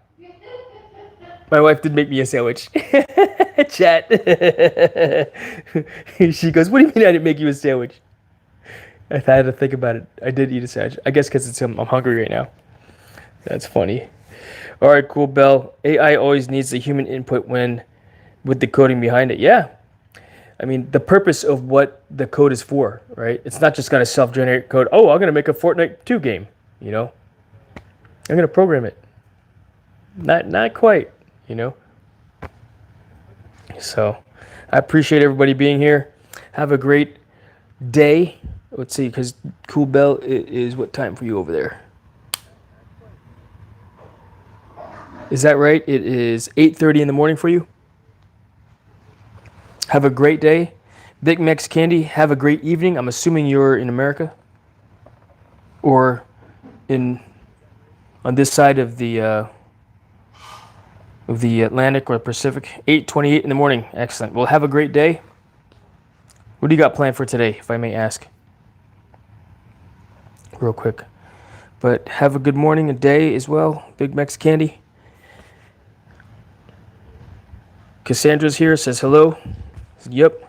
S1: My wife did make me a sandwich. Chat. She goes, "What do you mean I didn't make you a sandwich?" I had to think about it. I did eat a sandwich. I guess because I'm hungry right now. That's funny. All right, cool, Bell. AI always needs the human input with the coding behind it. Yeah. I mean, the purpose of what the code is for, right? It's not just going to self-generate code. Oh, I'm going to make a Fortnite 2 game. you know. I'm gonna program it. Not quite, you know. So I appreciate everybody being here. Have a great day. Let's see, because Cool Bell is what time for you over there? Is that right? It is 8:30 in the morning for you. Have a great day. Big Mex Candy, have a great evening. I'm assuming you're in America or in on this side of the Atlantic or Pacific. 8:28 in the morning. Excellent. Well, have a great day. What do you got planned for today, if I may ask? Real quick. But have a good morning and day as well. Big Mex Candy. Cassandra's here, says hello. Yep.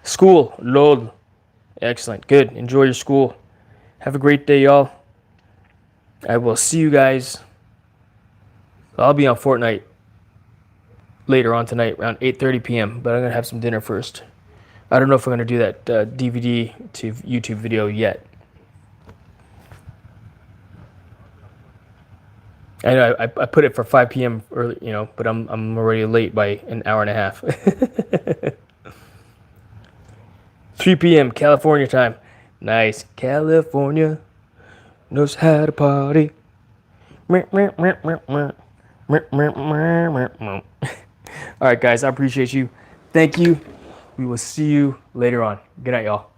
S1: School, lol. Excellent. Good. Enjoy your school. Have a great day, y'all. I will see you guys. I'll be on Fortnite later on tonight, around 8:30 p.m. But I'm gonna have some dinner first. I don't know if I'm gonna do that DVD to YouTube video yet. I know I put it for 5 p.m. early, you know, but I'm already late by an hour and a half. 3 p.m. California time. Nice. California knows how to party. All right, guys, I appreciate you. Thank you. We will see you later on. Good night, y'all.